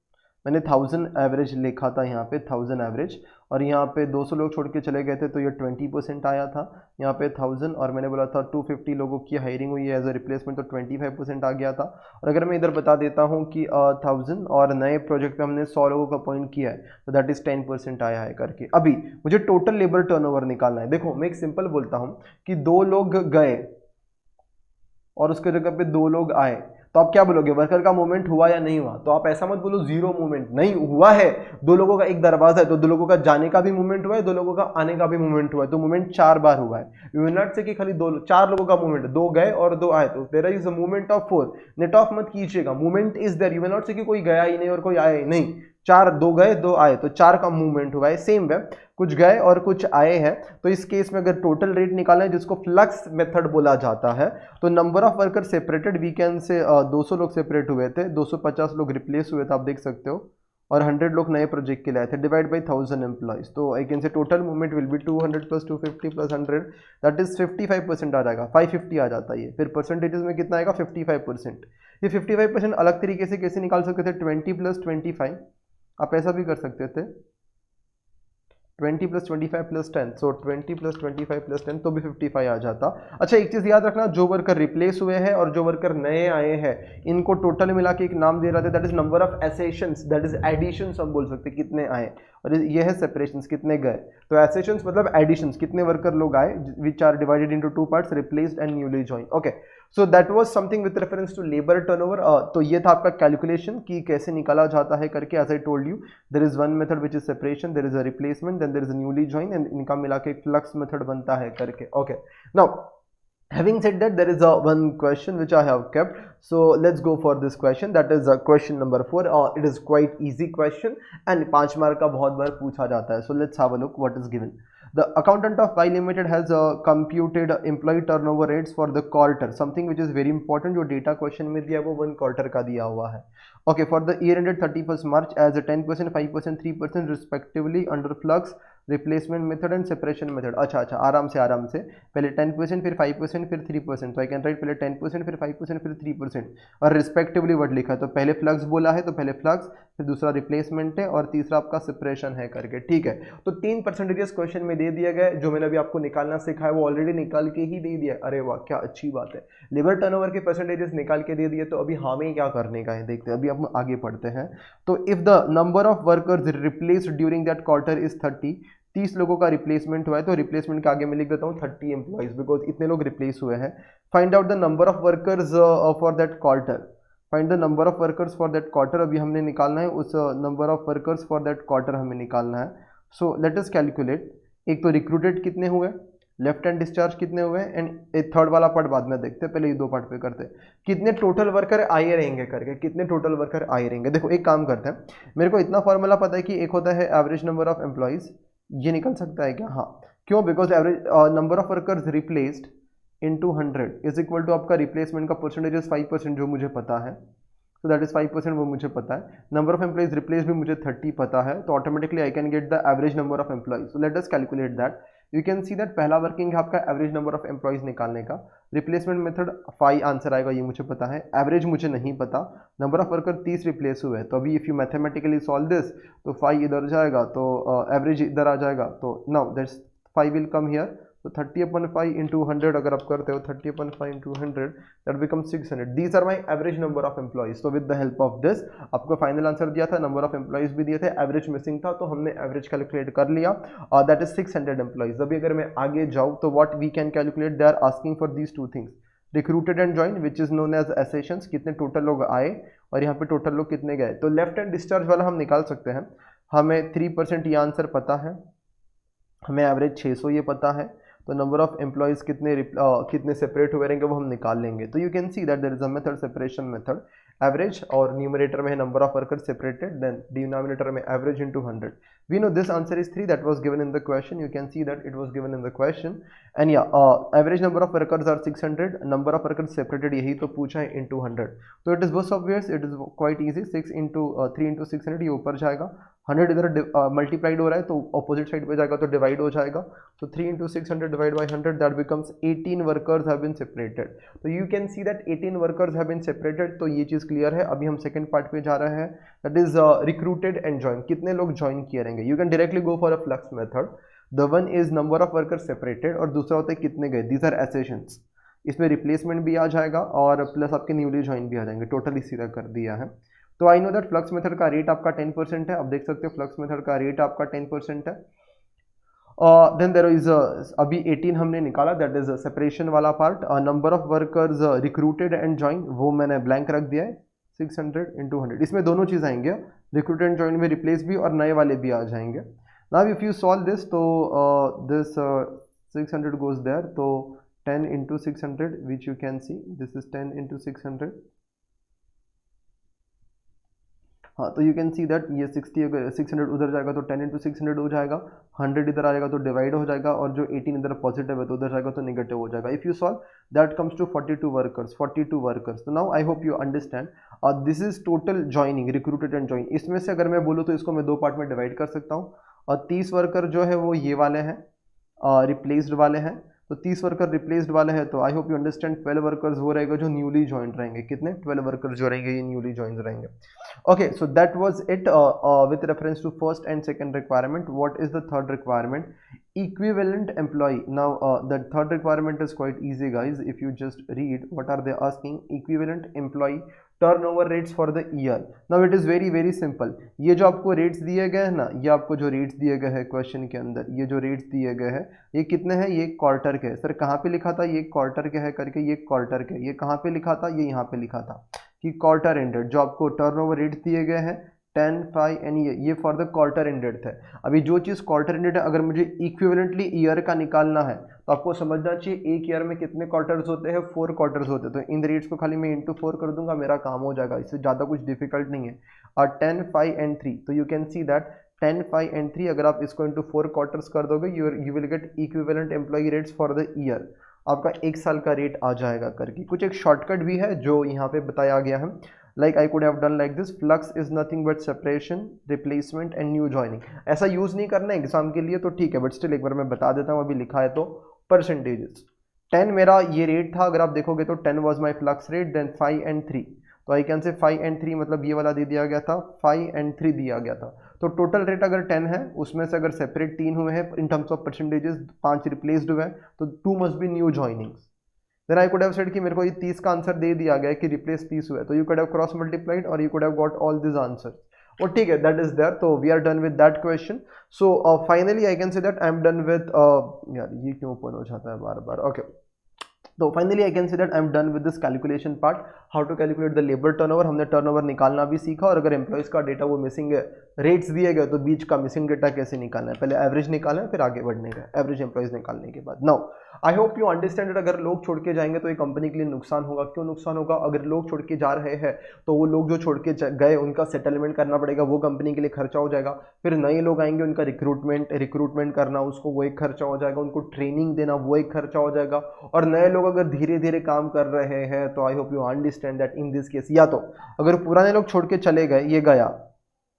Speaker 1: मैंने 1000 एवरेज लिखा था यहाँ पे, 1000 एवरेज, और यहाँ पे 200 लोग छोड़ के चले गए थे तो ये 20% आया था। यहाँ पे 1000 और मैंने बोला था 250 लोगों की हायरिंग हुई है एज अ रिप्लेसमेंट, तो 25% आ गया था। और अगर मैं इधर बता देता हूँ कि 1000 और नए प्रोजेक्ट पे हमने 100 लोगों को अपॉइंट किया है तो दैट इज 10% आया है करके। अभी मुझे टोटल लेबर टर्नओवर निकालना है। देखो, मैं एक सिंपल बोलता हूँ कि 2 लोग गए और उसके जगह पे 2 लोग आए, तो आप क्या बोलोगे? वर्कर का मूवमेंट हुआ या नहीं हुआ? तो आप ऐसा मत बोलो जीरो मूवमेंट, नहीं हुआ है। 2 लोगों का एक दरवाजा है तो 2 लोगों का जाने का भी मूवमेंट हुआ है, 2 लोगों का आने का भी मूवमेंट हुआ है, तो मूवमेंट 4 बार हुआ है। यू विल नॉट से कि खाली 4 लोगों का मूवमेंट, 2 गए और 2 आए, तो there is a movement of 4। Net off मत कीजिएगा, movement is there. You will not say कि कोई गया ही नहीं और कोई आया ही नहीं। 4, 2 गए 2 आए, तो 4 का मूवमेंट हुआ है। सेम वे कुछ गए और कुछ आए हैं, तो इस केस में अगर टोटल रेट निकालना है जिसको फ्लक्स मेथड बोला जाता है, तो number of worker separated we can say 200 लोग सेपरेट हुए थे, 250 लोग रिप्लेस हुए थे, आप देख सकते हो, और 100 लोग नए प्रोजेक्ट के लिए आए थे, डिवाइड बाई 1000 एम्प्लॉइज। तो I can say total movement will be 200 plus 250 plus 100, that is 55% आ जाएगा, 550 आ जाता है ये। फिर परसेंटेजेस में कितना आएगा? 55%। ये 55% अलग तरीके से कैसे निकाल सकते थे? 20 प्लस 25, आप ऐसा भी कर सकते थे, 20 प्लस 25 प्लस 10, सो 20 प्लस 25 प्लस 10, तो भी 55 आ जाता। अच्छा, एक चीज़ याद रखना, जो वर्कर रिप्लेस हुए हैं और जो वर्कर नए आए हैं इनको टोटल मिला के एक नाम दे रहे थे, that is number of accessions, that is additions हम बोल सकते हैं, कितने आए। और ये है सेपरेशंस, कितने गए। तो एसेशंस मतलब एडिशंस, कितने वर्कर लोग आए, which are divided into 2 parts, replaced and newly join. Okay, so that was something with reference to labour turnover. तो ये था आपका कैलकुलेशन कि कैसे निकाला जाता है करके। As I told you, there is one method which is separation, there is a replacement, then there is a newly join, and इनका मिला के एक फ्लक्स मेथड बनता है करके। Okay, now having said that, there is one question which I have kept, so let's go for this question, that is question number 4. It is quite easy question and 5 mark का बहुत बार पूछा जाता है। So let's have a look what is given. The accountant of Y Limited has computed employee turnover rates for the quarter, something which is very important, जो data question में दिया है वो 1 क्वार्टर का दिया हुआ है। Okay, for the year ended 31st March as a 10%, 5%, 3% respectively under flux, replacement method and separation method. अच्छा, आराम से पहले 10%, फिर 5%, फिर 3%, तो आई कैन राइट पहले 10%, फिर 5%, फिर 3%, और रिस्पेक्टिवली वर्ड लिखा है। तो पहले फ्लक्स बोला है तो पहले फ्लक्स, फिर दूसरा रिप्लेसमेंट है और तीसरा आपका सेपरेशन है करके। ठीक है, तो 3 परसेंटेजेस क्वेश्चन में दे दिया गया। जो मैंने अभी आपको निकालना सिखाया वो ऑलरेडी निकाल के ही दे दिया। अरे वाह, क्या अच्छी बात है। लेबर टर्नओवर के परसेंटेजेस निकाल के दे दिए, तो अभी हमें क्या करने का है देखते हैं। अभी हम आगे पढ़ते हैं। तो if the number of workers replaced during that quarter is 30, 30 लोगों का रिप्लेसमेंट हुआ है, तो रिप्लेसमेंट के आगे मैं लिख देता हूँ 30 एम्प्लॉइज, बिकॉज इतने लोग रिप्लेस हुए हैं. Find out the number of workers for that quarter. Find the number of workers for that quarter. अभी हमने निकालना है उस number of workers for that quarter हमें निकालना है. So let us calculate. एक तो रिक्रूटेड कितने हुए, लेफ्ट हैंड डिस्चार्ज कितने हुए, एंड एक थर्ड वाला पार्ट बाद में देखते हैं, पहले ये दो पार्ट पे करते हैं. कितने टोटल वर्कर आए रहेंगे करके, कितने टोटल वर्कर आए रहेंगे. देखो एक काम करते हैं, मेरे को इतना फॉर्मूला पता है कि एक होता है एवरेज नंबर ऑफ एम्प्लॉइज. ये निकल सकता है क्या? हाँ. क्यों? Because average number of workers replaced into 100 is equal to आपका रिप्लेसमेंट का परसेंटेज इज 5% जो मुझे पता है. तो दैट इज 5%, वो मुझे पता है. नंबर ऑफ एम्प्लॉइज रिप्लेस भी मुझे 30 पता है, तो automatically I can get the average number of employees. So let us calculate that. You can see that पहला वर्किंग है आपका एवरेज नंबर ऑफ एम्प्लॉइज निकालने का. रिप्लेसमेंट मेथड 5 आंसर आएगा, ये मुझे पता है. एवरेज मुझे नहीं पता. नंबर ऑफ वर्कर 30 रिप्लेस हुए हैं, तो अभी if you mathematically solve this तो 5 इधर जाएगा, तो एवरेज इधर आ जाएगा. तो now that's 5 will come here. तो 30/5 इंटू 100 अगर आप करते हो, 30/5 into 100 that become 600. These are my average number of employees. तो with the help of this आपको फाइनल आंसर दिया था, नंबर ऑफ एम्प्लॉइज भी दिए थे, एवरेज मिसिंग था, तो हमने एवरेज कैलकुलेट कर लिया. That is 600 employees. अभी अगर मैं आगे जाऊँ तो what we can calculate, they are asking for these two things. Recruited and join which is known as accessions, कितने टोटल लोग आए और यहाँ पे टोटल लोग कितने गए. तो लेफ्ट हैंड डिस्चार्ज वाला हम निकाल सकते हैं. हमें 3% ये आंसर पता है, हमें एवरेज 600 ये पता है, तो नंबर ऑफ एम्प्लॉइज कितने सेपरेट हुए रहेंगे वो हम निकाल लेंगे. तो you can see that there is a method, separation method. Average और न्यूमरेटर में है number of workers separated, then denominator में average into 100. We know this answer is 3, that was given in the question. You can see that it was given in the question. And या average number of workers are 600, number of workers separated यही तो पूछा है into 100. तो it is बस obvious, it is quite easy. 3 into 600 ये ऊपर जाएगा, 100 इधर मल्टीप्लाइड हो रहा है तो अपोजिट साइड पे जाएगा तो डिवाइड हो जाएगा. तो 3 into 600 divide by 100 that becomes 18 workers have been separated. तो you can see that 18 workers have been separated. तो ये चीज़ क्लियर है. अभी हम सेकंड पार्ट पे जा रहे हैं, that is recruited and join. कितने लोग ज्वाइन किए रहेंगे. You can directly go for a flux method. The one is number of workers separated और दूसरा होता है कितने गए. These are accessions. इसमें रिप्लेसमेंट भी आ जाएगा और प्लस आपके न्यूली ज्वाइन भी आ जाएंगे. टोटली सीधा कर दिया है. तो I know that flux method का रेट आपका 10% है. अब देख सकते हो फ्लक्स मेथड का रेट आपका 10% है. देन देयर इज अभी 18 हमने निकाला, दैट इज सेपरेशन वाला part. Number of workers recruited and join वो मैंने ब्लैंक रख दिया है, 600 इंटू 100. इसमें दोनों चीज़ आएंगे, रिक्रूटेड एंड ज्वाइन में रिप्लेस भी और नए वाले भी आ जाएंगे. Now if you solve this तो दिस 600 गोज देयर, तो 10 into 600 which you can see this is 10 into 600. हाँ, तो यू कैन सी दैट ये 60 अगर 600 उधर जाएगा तो 10 इंटू 600 हो जाएगा, 100 इधर आएगा तो डिवाइड हो जाएगा, और जो 18 इधर पॉजिटिव है तो उधर जाएगा तो नेगेटिव हो जाएगा. If you solve that comes to 42 workers. 42 workers. तो now I hope you understand. This is total joining, recruited and join. इसमें से अगर मैं बोलूँ तो इसको मैं दो पार्ट में डिवाइड कर सकता हूँ. और 30 वर्कर जो है वो ये वाले हैं, रिप्लेस्ड वाले हैं. तो 30 वर्कर रिप्लेस्ड वाले हैं, तो I hope you understand 12 workers वो रहेगा जो न्यूली ज्वाइन रहेंगे. कितने? 12 वर्कर्स जो रहेंगे ये न्यूली ज्वाइन रहेंगे. Okay, so that was it with reference to first and second requirement. What is the third requirement? Equivalent employee. Now the third requirement is quite easy, guys. If you just read what are they asking, equivalent employee turnover rates for the year. Now it is very simple. ये जो आपको rates दिए गए हैं ना, ये आपको जो rates दिए गए हैं क्वेश्चन के अंदर, ये जो rates दिए गए हैं ये कितने हैं? ये क्वार्टर के. सर कहाँ पे लिखा था? ये क्वार्टर के है करके, ये क्वार्टर के. ये कहाँ पे लिखा था? ये यहाँ पे लिखा था कि क्वार्टर एंडेड. जो आपको टर्नओवर रेट्स दिए गए हैं 10, 5 एंड ये फॉर द क्वार्टर एंडेड थे. अभी जो चीज़ क्वार्टर एंडेड है, अगर मुझे इक्विवेलेंटली ईयर का निकालना है तो आपको समझना चाहिए एक ईयर में कितने क्वार्टर्स होते हैं. 4 क्वार्टर्स होते हैं. तो इन रेट्स को खाली मैं इंटू 4 कर दूंगा, मेरा काम हो जाएगा. इससे ज़्यादा कुछ डिफिकल्ट नहीं है. और 10, 5 एंड 3. तो you can see that 10, 5 and 3 अगर आप इसको इंटू 4 क्वार्टर्स कर दोगे, you will get equivalent employee rates for the year. आपका एक साल का रेट आ जाएगा करके. कुछ एक शॉर्टकट भी है जो यहाँ पे बताया गया है. Like I could have done like this, flux is nothing but separation, replacement and new joining. ऐसा यूज नहीं करना है एग्जाम के लिए तो ठीक है, बट स्टिल एक बार मैं बता देता हूँ. अभी लिखा है तो परसेंटेजेस 10 मेरा ये रेट था. अगर आप देखोगे तो 10 was my flux rate, then 5 and 3. तो आई कैन से 5 and 3 मतलब ये वाला दे दिया गया था, 5 and 3 दिया गया था. तो टोटल रेट अगर 10 है, उसमें से अगर सेपरेट 3 हुए हैं in terms of percentages, 5 replaced हुए हैं, तो 2 must be new joinings. Then I could have said कि मेरे को ये 30 का आंसर दे दिया गया है कि रिप्लेस 30 हुआ है, तो you could have cross multiplied और you could have got all this answer. वो ठीक है, दैट इज देयर, तो we are done with that question. So finally I can say that I am done with, यार ये क्यों open हो जाता है बार बार. ओके, तो finally I can say that I am done with this calculation part. How to calculate the labour turnover, हमने टर्नओवर निकालना भी सीखा, और अगर एम्प्लॉइज का डेटा वो मिसिंग है, रेट्स दिए गए, तो बीच का मिसिंग डेटा कैसे निकालना है, पहले एवरेज निकालना है फिर आगे बढ़ने का, एवरेज एम्प्लॉइज निकालने के बाद. Now I hope you understand. अगर लोग छोड़ के जाएंगे तो ये कंपनी के लिए नुकसान होगा. क्यों नुकसान होगा? अगर लोग छोड़ के जा रहे हैं तो वो लोग जो छोड़ के गए उनका सेटलमेंट करना पड़ेगा, वो कंपनी के लिए खर्चा हो जाएगा. फिर नए लोग आएंगे, उनका रिक्रूटमेंट करना, उसको वो एक खर्चा हो जाएगा. उनको ट्रेनिंग देना, वो एक खर्चा हो जाएगा. और नए लोग अगर धीरे धीरे काम कर रहे हैं तो I hope you understand that in this case, या तो अगर पुराने लोग छोड़ के चले गए, ये गया,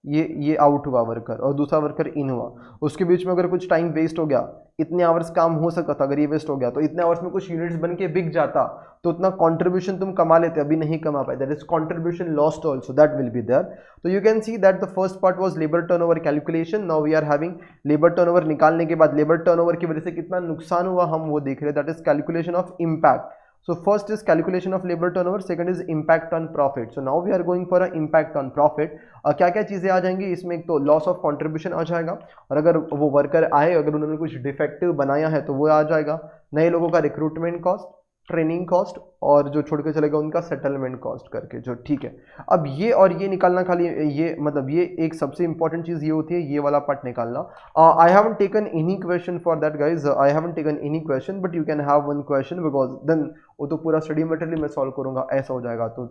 Speaker 1: ये आउट हुआ वर्कर और दूसरा वर्कर इन हुआ, उसके बीच में अगर कुछ टाइम वेस्ट हो गया, इतने आवर्स काम हो सकता था, अगर ये वेस्ट हो गया तो इतने आवर्स में कुछ यूनिट्स बन के बिक जाता, तो उतना कंट्रीब्यूशन तुम कमा लेते, अभी नहीं कमा पाए, that is contribution lost also, that will be there. तो you can see that the first part was labour turnover calculation. Now we are having labour turnover निकालने के बाद लेबर टर्नओवर की वजह से कितना नुकसान हुआ हम वो देख रहे हैं, that is calculation of impact. So first is calculation of labor turnover, second is impact on profit. So now we are going for a impact on profit. क्या क्या चीज़ें आ जाएंगी इसमें? एक तो लॉस ऑफ कंट्रीब्यूशन आ जाएगा, और अगर वो वर्कर आए, अगर उन्होंने कुछ डिफेक्टिव बनाया है तो वो आ जाएगा. नए लोगों का रिक्रूटमेंट कॉस्ट, ट्रेनिंग कॉस्ट, और जो छोड़ के चलेगा उनका सेटलमेंट कॉस्ट करके, जो ठीक है. अब ये और ये निकालना, खाली ये मतलब ये एक सबसे इंपॉर्टेंट चीज़ ये होती है, ये वाला पार्ट निकालना. I haven't taken any question for that guys, I haven't taken any question, but you can have one question, because then वो तो पूरा स्टडी मटेरियल मैं सॉल्व करूंगा, ऐसा हो जाएगा. तो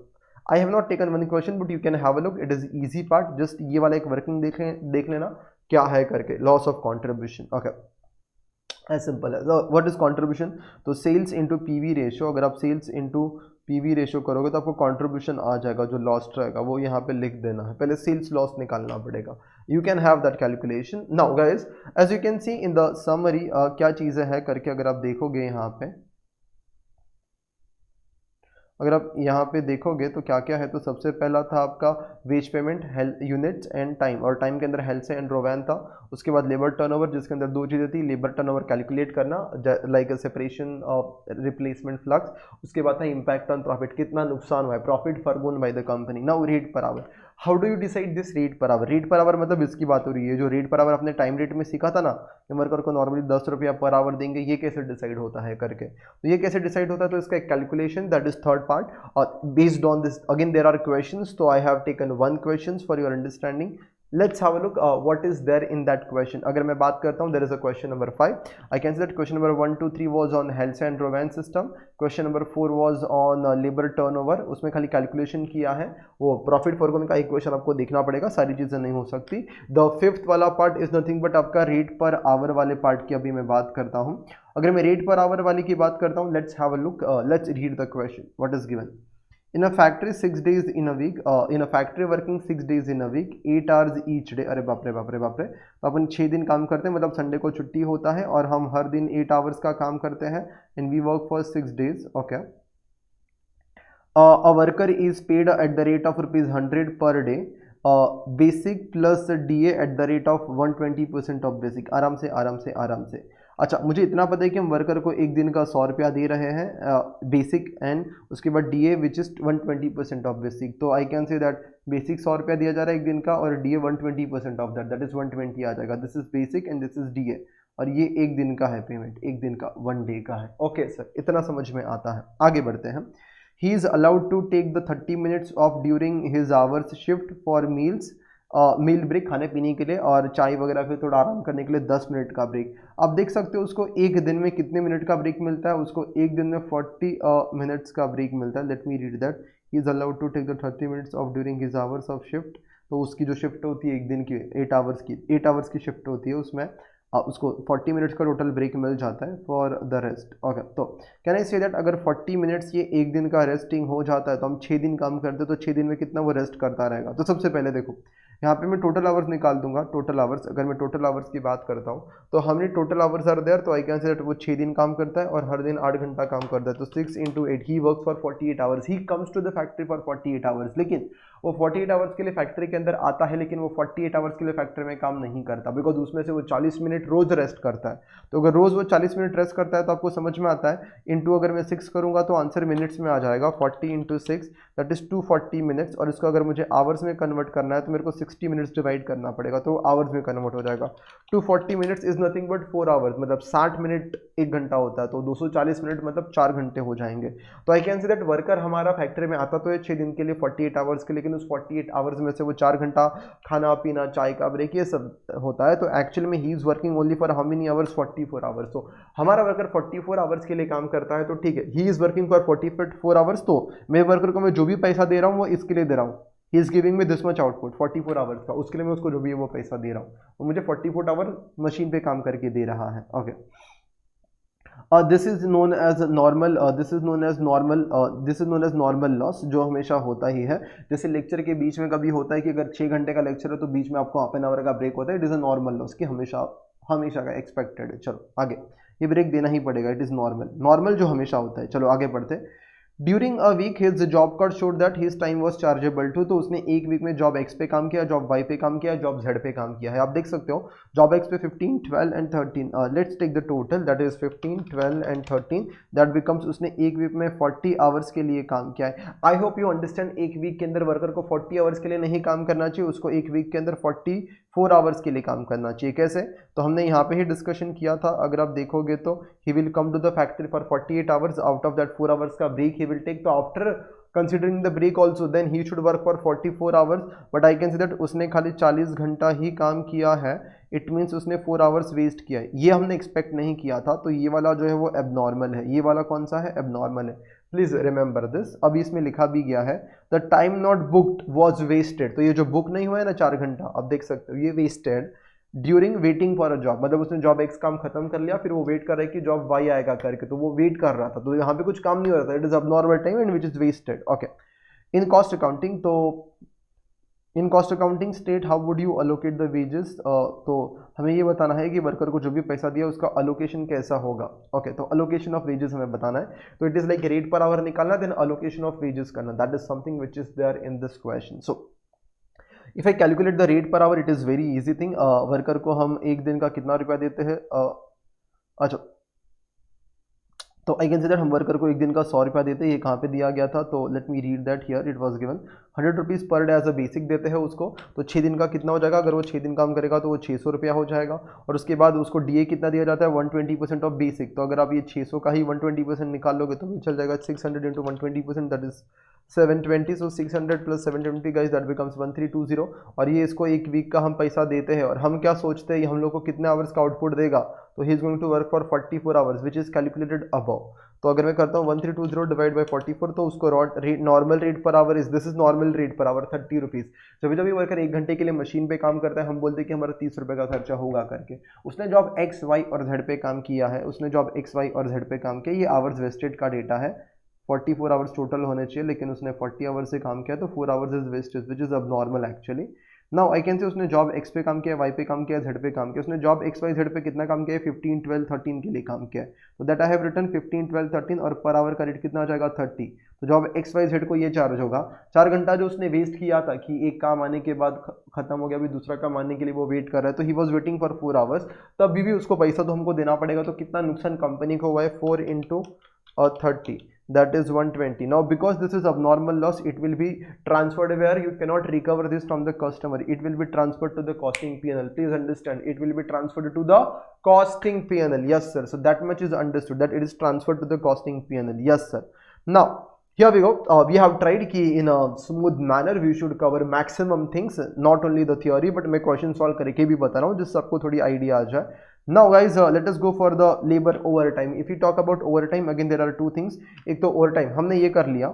Speaker 1: I have not taken one question, but you can have a look, it is easy part. Just ये वाला एक वर्किंग देख लेना क्या है करके, loss of contribution. Okay, as simple है. What is contribution? तो सेल्स इंटू पीवी रेशियो. अगर आप सेल्स इंटू पीवी रेशियो करोगे तो आपको कंट्रीब्यूशन आ जाएगा, जो लॉस्ट रहेगा वो यहाँ पे लिख देना है, पहले सेल्स लॉस निकालना पड़ेगा. You can have that calculation. Now guys, as you can see in the summary क्या चीज़ें हैं करके, अगर आप देखोगे यहाँ पे, अगर आप यहाँ पे देखोगे तो क्या क्या है, तो सबसे पहला था आपका wage payment, health units and time, और टाइम के अंदर हेल्थ एंड रोवैन था. उसके बाद लेबर टर्नओवर, जिसके अंदर दो चीज़ें थी, लेबर टर्नओवर कैलकुलेट करना like separation of replacement flux. उसके बाद था इम्पैक्ट ऑन प्रॉफिट, कितना नुकसान हुआ है, profit forgone by the company. Now rate per hour. How do you decide this rate per hour? Rate per hour मतलब इसकी बात हो रही है, जो रेट पर आवर आपने टाइम रेट में सीखा था ना, कि वर्कर को नॉर्मली 10 रुपया पर आवर देंगे, ये कैसे डिसाइड होता है करके. तो ये कैसे डिसाइड होता है, तो इसका एक calculation, that is third part. और based on this again there are questions, तो I have taken one questions for your understanding. Let's have a look what is there in that question. अगर मैं बात करता हूँ, there is a question number 5. I can say that question number 1 2 3 was on health and Rowan system. Question number 4 was on labour turnover, उसमें खाली calculation किया है, वो प्रॉफिट फॉरगोन का एक क्वेश्चन आपको देखना पड़ेगा, सारी चीज़ें नहीं हो सकती. द फिफ्थ वाला पार्ट इज नथिंग बट आपका रेट पर आवर वाले पार्ट की अभी मैं बात करता हूँ. अगर मैं रेट पर आवर वाली की बात करता हूँ, let's have a look, let's read the question. What is given? In a factory 6 days in a week, in a factory working 6 days in a week, 8 hours each day. अरे बाप रे बाप रे बाप रे. तो अपन 6 दिन काम करते हैं, मतलब संडे को छुट्टी होता है, और हम हर दिन 8 आवर्स का काम करते हैं. And we work for 6 days. Okay. A worker is paid at the rate of ₹100 per day. Basic plus DA at the rate of 120% of basic. आराम से आराम से आराम से. अच्छा, मुझे इतना पता है कि हम वर्कर को एक दिन का 100 रुपया दे रहे हैं बेसिक, एंड उसके बाद DA which is 120% of basic. तो I can say that basic 100 रुपया दिया जा रहा है एक दिन का, और DA 120% ऑफ दैट इज 120 आ जाएगा. This is basic and this is DA, और ये एक दिन का है पेमेंट, एक दिन का, 1 डे का है. ओके सर, इतना समझ में आता है. आगे बढ़ते हैं. He is allowed to take the 30 minutes off during his hours shift for meals, meal break, खाने पीने के लिए, और चाय वगैरह फिर थोड़ा आराम करने के लिए 10 मिनट का ब्रेक. आप देख सकते हो उसको एक दिन में कितने मिनट का ब्रेक मिलता है, उसको एक दिन में 40 मिनट्स का ब्रेक मिलता है. Let me read that. He is allowed to take the 30 minutes of during his hours of shift. तो उसकी जो शिफ्ट होती है एक दिन की 8 आवर्स की शिफ्ट होती है, उसमें उसको 40 मिनट्स का टोटल ब्रेक मिल जाता है फॉर द रेस्ट. ओके, तो कैन आई से दैट अगर 40 मिनट्स ये एक दिन का रेस्टिंग हो जाता है, तो हम 6 दिन काम करते हैं, तो 6 दिन में कितना वो रेस्ट करता रहेगा. तो सबसे पहले देखो, यहाँ पे मैं टोटल आवर्स निकाल दूंगा. टोटल आवर्स, अगर मैं टोटल आवर्स की बात करता हूँ, तो हमने टोटल आवर्स आर देयर, तो आई कैन से दैट वो 6 दिन काम करता है और हर दिन 8 घंटा काम करता है. तो 6 × 8, he work for 48 hours. He comes to the factory for 48 hours. लेकिन वो 48 आवर्स के लिए फैक्ट्री के अंदर आता है, लेकिन वो 48 आवर्स के लिए फैक्ट्री में काम नहीं करता, बिकॉज उसमें से वो 40 मिनट रोज रेस्ट करता है. तो अगर रोज वो 40 मिनट रेस्ट करता है, तो आपको समझ में आता है, इंटू अगर मैं 6 करूंगा तो आंसर मिनट्स में आ जाएगा. 40 × 6 दैट इज 240 मिनट्स, और इसको अगर मुझे आवर्स में कन्वर्ट करना है तो मेरे को 60 मिनट्स डिवाइड करना पड़ेगा तो आवर्स में कन्वर्ट हो जाएगा। 240 minutes is nothing but 4 hours, मतलब 60 मिनट 1 घंटा होता है, तो 240 मिनट मतलब 4 घंटे हो जाएंगे। तो I can say that worker हमारा फैक्ट्री में आता तो है 6 दिन के लिए 48 आवर्स के, लेकिन उस 48 आवर्स में से वो 4 घंटा खाना पीना, चाय का ब्रेक, ये सब होता है। तो एक्चुअली में he is working only for how many hours, 44 hours. तो हमारा वर्कर 44 आवर्स के लिए काम करता है, तो ठीक है, he is working for 44 hours. तो मेरे वर्कर को मैं जो भी पैसा दे रहा हूँ वो इसके लिए दे रहा हूँ, he is giving me this much output 44 hours का, उसके लिए मैं उसको जो भी है वो पैसा दे रहा हूँ, वो मुझे 44 आवर मशीन पे काम करके दे रहा है। Okay, this is known as normal, this is known as normal, this is known as normal loss, जो हमेशा होता ही है। जैसे लेक्चर के बीच में कभी होता है कि अगर 6 घंटे का लेक्चर है तो बीच में आपको हाफ एन आवर का ब्रेक होता है, it is a normal loss, कि हमेशा हमेशा का एक्सपेक्टेड है। चलो आगे, ये ब्रेक देना ही पड़ेगा, इट इज नॉर्मल, नॉर्मल जो हमेशा होता है। चलो आगे बढ़ते हैं। During a week his job card showed that his time was chargeable to, तो उसने एक वीक में जॉब एक्स पे काम किया, जॉब वाई पे काम किया, जॉब जेड पे काम किया है। आप देख सकते हो जॉब एक्स पे 15, 12 and 13, let's take the total, that is 15, 12 and 13, that becomes, उसने एक वीक में 40 आवर्स के लिए काम किया है। आई होप यू अंडरस्टैंड, एक वीक के अंदर वर्कर को 40 आवर्स के लिए नहीं काम करना चाहिए, उसको एक वीक के अंदर 44 आवर्स के लिए काम करना चाहिए। कैसे? तो हमने यहाँ पे ही डिस्कशन किया था, अगर आप देखोगे तो he will come to the factory for 48 hours, out of that 4 hours का ब्रेक ही विल टेक, तो after considering the break also then he should work for 44 hours, but I can see that उसने खाली 40 घंटा ही काम किया है, it means उसने 4 hours waste किया है। ये हमने एक्सपेक्ट नहीं किया था, तो ये वाला जो है वो एबनॉर्मल है, ये वाला कौन सा है? एबनॉर्मल है, प्लीज रिमेंबर दिस। अभी इसमें लिखा भी गया है the time not booked was wasted, तो ये जो बुक नहीं हुआ है ना 4 घंटा, आप देख सकते हो ये wasted during waiting for a job, मतलब उसने जॉब एक्स काम खत्म कर लिया, फिर वो वेट कर रहा है कि जॉब वाई आएगा करके, तो वो वेट कर रहा था, तो यहाँ पे कुछ काम नहीं हो रहा था, it is abnormal time and which is wasted. Okay, in cost accounting, तो in cost accounting state how would you allocate the wages, तो हमें ये बताना है कि वर्कर को जो भी पैसा दिया उसका अलोकेशन कैसा होगा। ओके, तो अलोकेशन ऑफ वेजेस हमें बताना है, तो it is like rate per hour निकालना, देन अलोकेशन ऑफ वेजेस करना, that is something which is there in this question. So if I calculate the rate per hour, it is very easy thing. Worker को हम एक दिन का कितना रुपया देते हैं, अच्छा, तो आई कैन से दैट हम वर्कर को एक दिन का 100 रुपया देते हैं, ये कहाँ पे दिया गया था, तो let me read that here, it was given 100 rupees per day as a basic देते हैं उसको, तो 6 दिन का कितना हो जाएगा, अगर वो 6 दिन काम करेगा तो वो 600 रुपया हो जाएगा, और उसके बाद उसको डीए कितना दिया जाता है, 120% ऑफ बेसिक, तो अगर आप ये 600 का ही 120% निकाल लोगे तो चल जाएगा 600 into 120%, that is 720, so 600 plus 720 guys that becomes 1320, और ये इसको एक वीक का हम पैसा देते हैं, और हम क्या सोचते हैं ये हम लोग को कितने आवर्स का आउटपुट देगा, तो he is going to work for 44 hours which is calculated above. तो अगर मैं करता हूँ 1320 डिवाइड बाई 44, तो उसको normal rate per hour is, this is normal rate per our 30 rupees. जब भी वर्कर 1 घंटे के लिए मशीन पे काम करता है, हम बोलते हैं कि हमारा 30 रुपये का खर्चा होगा करके, उसने जॉब एक्स वाई और जेड पे काम किया है, उसने जॉब एक्स वाई और जेड पे काम किया, ये आवर्स वेस्टेड का डेटा है, 44 आवर्स टोटल होने चाहिए, लेकिन उसने 40 आवर्स से काम किया, तो 4 hours is wastage which is abnormal actually. Now I can say उसने जॉब एक्स पे काम किया, वाई पे काम किया, जेड पे काम किया, उसने जॉब एक्स वाई जेड पे कितना काम किया है, 15, 12, 13 के लिए काम किया है, तो दैट आई हैव रिटन 15, 12, 13, और पर आवर का रेट कितना आ जाएगा 30, तो जॉब एक्स वाई जेड को ये चार्ज होगा। 4 घंटा जो उसने वेस्ट किया था कि एक काम आने के बाद खत्म हो गया, अभी दूसरा काम आने के लिए वो वेट कर रहा है, तो he was waiting for 4 hours, तो अभी भी उसको पैसा तो हमको देना पड़ेगा, तो कितना नुकसान कंपनी को हुआ है, 4 into 30, that is 120. Now because this is abnormal loss, it will be transferred where you cannot recover this from the customer, it will be transferred to the costing P&L. Please understand, it will be transferred to the costing P&L. Yes sir, so that much is understood, that it is transferred to the costing P&L. Yes sir. Now here we go, we have tried ki in a smooth manner we should cover maximum things, not only the theory but मैं question solve करके भी बता रहा हूँ जिससे आपको थोड़ी idea आ जाए। Now guys, let us go for the labor overtime. If you talk about overtime, again there are two things. एक तो overtime हमने ये कर लिया,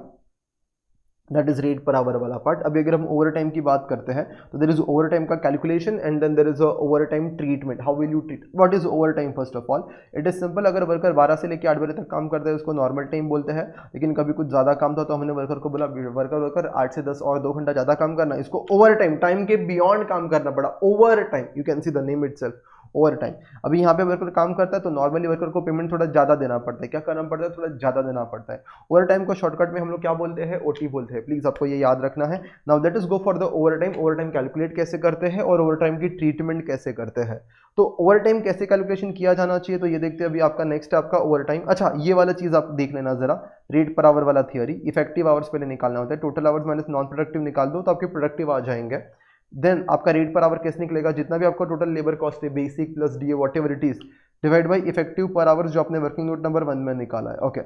Speaker 1: that is rate per hour वाला पार्ट। अभी अगर हम overtime की बात करते हैं तो there is overtime का calculation and then there is a overtime treatment. How will you treat? What is overtime first of all? It is simple, अगर वर्कर 12 से लेकर 8 बजे तक काम करता है उसको नॉर्मल टाइम बोलते हैं, लेकिन कभी कुछ ज़्यादा काम था तो हमने वर्कर को बोला वर्कर 8 से 10 और 2 घंटा ज़्यादा काम करना, इसको ओवर टाइम के बियॉन्ड काम करना पड़ा, over time, you can see the name itself, over time. अभी यहाँ पे वर्कर काम करता है तो नॉर्मली वर्कर को पेमेंट थोड़ा ज़्यादा देना पड़ता है, क्या करना पड़ता है, थोड़ा ज़्यादा देना पड़ता है। ओवर टाइम को शॉर्टकट में हम लोग क्या बोलते हैं, ओटी बोलते हैं, प्लीज़ आपको ये याद रखना है। Now let us go for the over time calculate कैसे करते हैं और ओवर टाइम की ट्रीटमेंट कैसे करते हैं। तो ओवर टाइम कैसे कैलकुलेशन किया जाना चाहिए, तो ये देखते हैं अभी आपका नेक्स्ट आपका ओवर टाइम। अच्छा ये वाला चीज़ आप देख लेना जरा, रेट पर आवर वाला थियरी, इफेक्टिव आवर्स पहले निकालना होता है, total hours minus non productive निकाल दो तो आपके प्रोडक्टिव आ जाएंगे। देन आपका रेट पर आवर कैसे निकलेगा, जितना भी आपका टोटल लेबर कॉस्ट है, basic plus D A what ever it is, divide by effective per hour जो आपने वर्किंग नोट नंबर 1 में निकाला है। ओके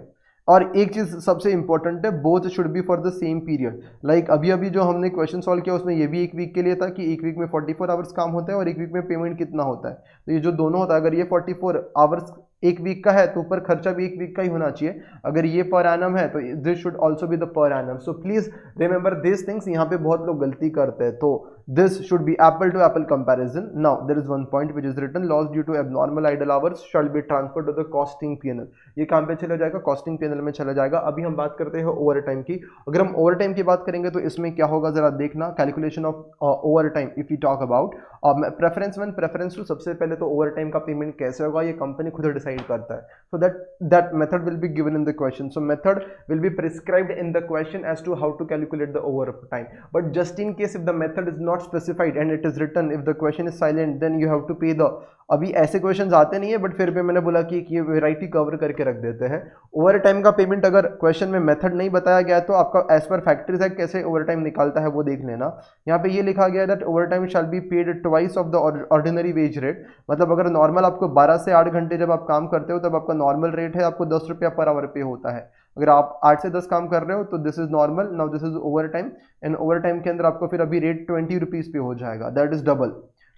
Speaker 1: और एक चीज सबसे इंपॉर्टेंट है, both should be for the same period. Like अभी अभी जो हमने क्वेश्चन सॉल्व किया उसमें ये भी एक वीक के लिए था कि एक वीक में 44 आवर्स काम होता है और एक वीक में पेमेंट कितना होता है। तो ये जो दोनों होता है, अगर ये 44 आवर्स एक वीक का है तो ऊपर खर्चा भी एक वीक का ही होना चाहिए। अगर ये पर एनम है तो this should also be the per annum. So please remember this things, यहाँ पे बहुत लोग गलती करते हैं। तो this should be apple to apple comparison. Now there is one point which is written, loss due to abnormal idle hours shall be transferred to the costing P&L। ये काम पे चला जाएगा, कॉस्टिंग P&L में चला जाएगा। अभी हम बात करते हैं ओवर टाइम की। अगर हम ओवर टाइम की बात करेंगे तो इसमें क्या होगा जरा देखना, calculation of over time if you talk about preference 1 preference 2। सबसे पहले तो ओवर टाइम का पेमेंट कैसे होगा ये कंपनी खुद डिसाइड करता है। So that method will be given in the question. So method will be prescribed in the question as to how to calculate the overtime, but just in case if the method is not specified and it is written, if the question is silent then you have to pay the। अभी ऐसे questions आते नहीं है but फिर भी मैंने बोला कि ये वैरायटी कवर करके रख देते हैं। ओवर टाइम का पेमेंट अगर क्वेश्चन में मेथड नहीं बताया गया है तो आपका एज पर फैक्ट्रीज एक्ट कैसे ओवर टाइम निकालता है वो देख लेना। यहाँ पे ये लिखा गया है that over time shall be paid twice of the ordinary wage rate. मतलब अगर नॉर्मल आपको 12 से 8 घंटे जब आप काम करते हो तब आपका नॉर्मल रेट है आपको 10 रुपया पर आवर पे होता है। अगर आप 8 से 10 काम कर रहे हो तो this is normal, now this is over time. And over time के अंदर आपको फिर अभी रेट 20 रुपीज पे हो जाएगा, that is double,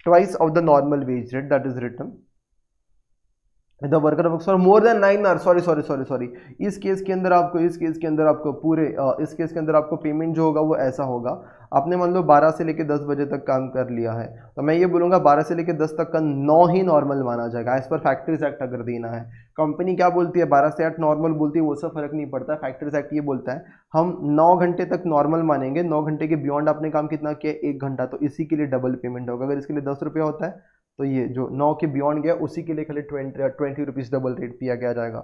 Speaker 1: twice of the normal wage rate, that is written. The worker works for more than 9 hours, sorry इस case के अंदर आपको पूरे इस केस के अंदर आपको पेमेंट जो होगा वो ऐसा होगा। आपने मान लो 12 से लेकर 10 बजे तक काम कर लिया है तो मैं ये बोलूँगा 12 से लेकर 10 तक का 9 ही नॉर्मल माना जाएगा एज पर फैक्ट्रीज एक्ट अगर देना है। कंपनी क्या बोलती है 12 से 8 नॉर्मल बोलती है, वो सब फर्क नहीं पड़ता। फैक्ट्रीज एक्ट ये बोलता है हम 9 घंटे तक नॉर्मल मानेंगे, 9 घंटे के बियॉन्ड आपने काम कितना किया 1 घंटा, तो इसी के लिए डबल पेमेंट होगा। अगर इसके लिए 10 रुपया होता है तो ये जो 9 के बियॉन्ड गया उसी के लिए खाली 20 रुपीज़ डबल रेट पिया गया जाएगा।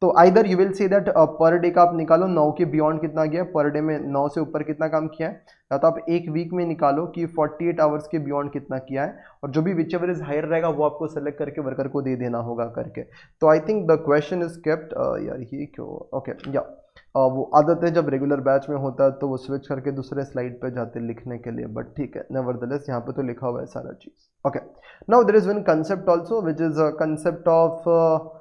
Speaker 1: तो either you will see that per day का आप निकालो 9 के बियॉन्ड कितना गया, पर डे में 9 से ऊपर कितना काम किया है, या तो आप एक वीक में निकालो कि 48 आवर्स के बियॉन्ड कितना किया है, और जो भी विच एवर इज हायर रहेगा वो आपको सेलेक्ट करके वर्कर को दे देना होगा करके। तो I think the question is kept यार ये क्यों, ओके या वो आदत है जब रेगुलर बैच में होता है तो वो स्विच करके दूसरे स्लाइड पे जाते लिखने के लिए, बट ठीक है नेवरदलेस यहाँ पे तो लिखा हुआ है सारा चीज़। Okay now there is one concept also which is concept of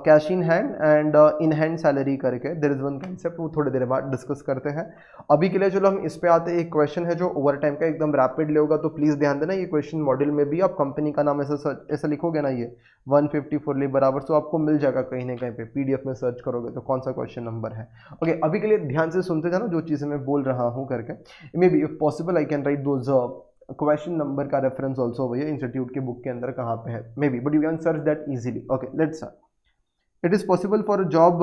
Speaker 1: cash in hand and in hand salary करके, देयर इज वन कंसेप्ट, वो थोड़ी देर बाद डिस्कस करते हैं। अभी के लिए चलो हम इस पे आते हैं। एक क्वेश्चन है जो ओवर टाइम का एकदम रैपिडली होगा, तो प्लीज़ ध्यान देना ये क्वेश्चन मॉड्यूल में भी आप कंपनी का नाम ऐसा लिखोगे ना ये 154 लेबर आवर्स, तो आपको मिल जाएगा कहीं ना कहीं पे पीडीएफ में सर्च करोगे तो कौन सा क्वेश्चन नंबर है। ओके अभी के लिए ध्यान से सुनते जाना जो चीज़ें मैं बोल रहा हूँ करके। May be if possible I can write those question number का रेफरेंस ऑल्सो भैया इंस्टीट्यूट के बुक के अंदर कहाँ पे है may be, but you can search that easily. Okay let's start. It is possible for a job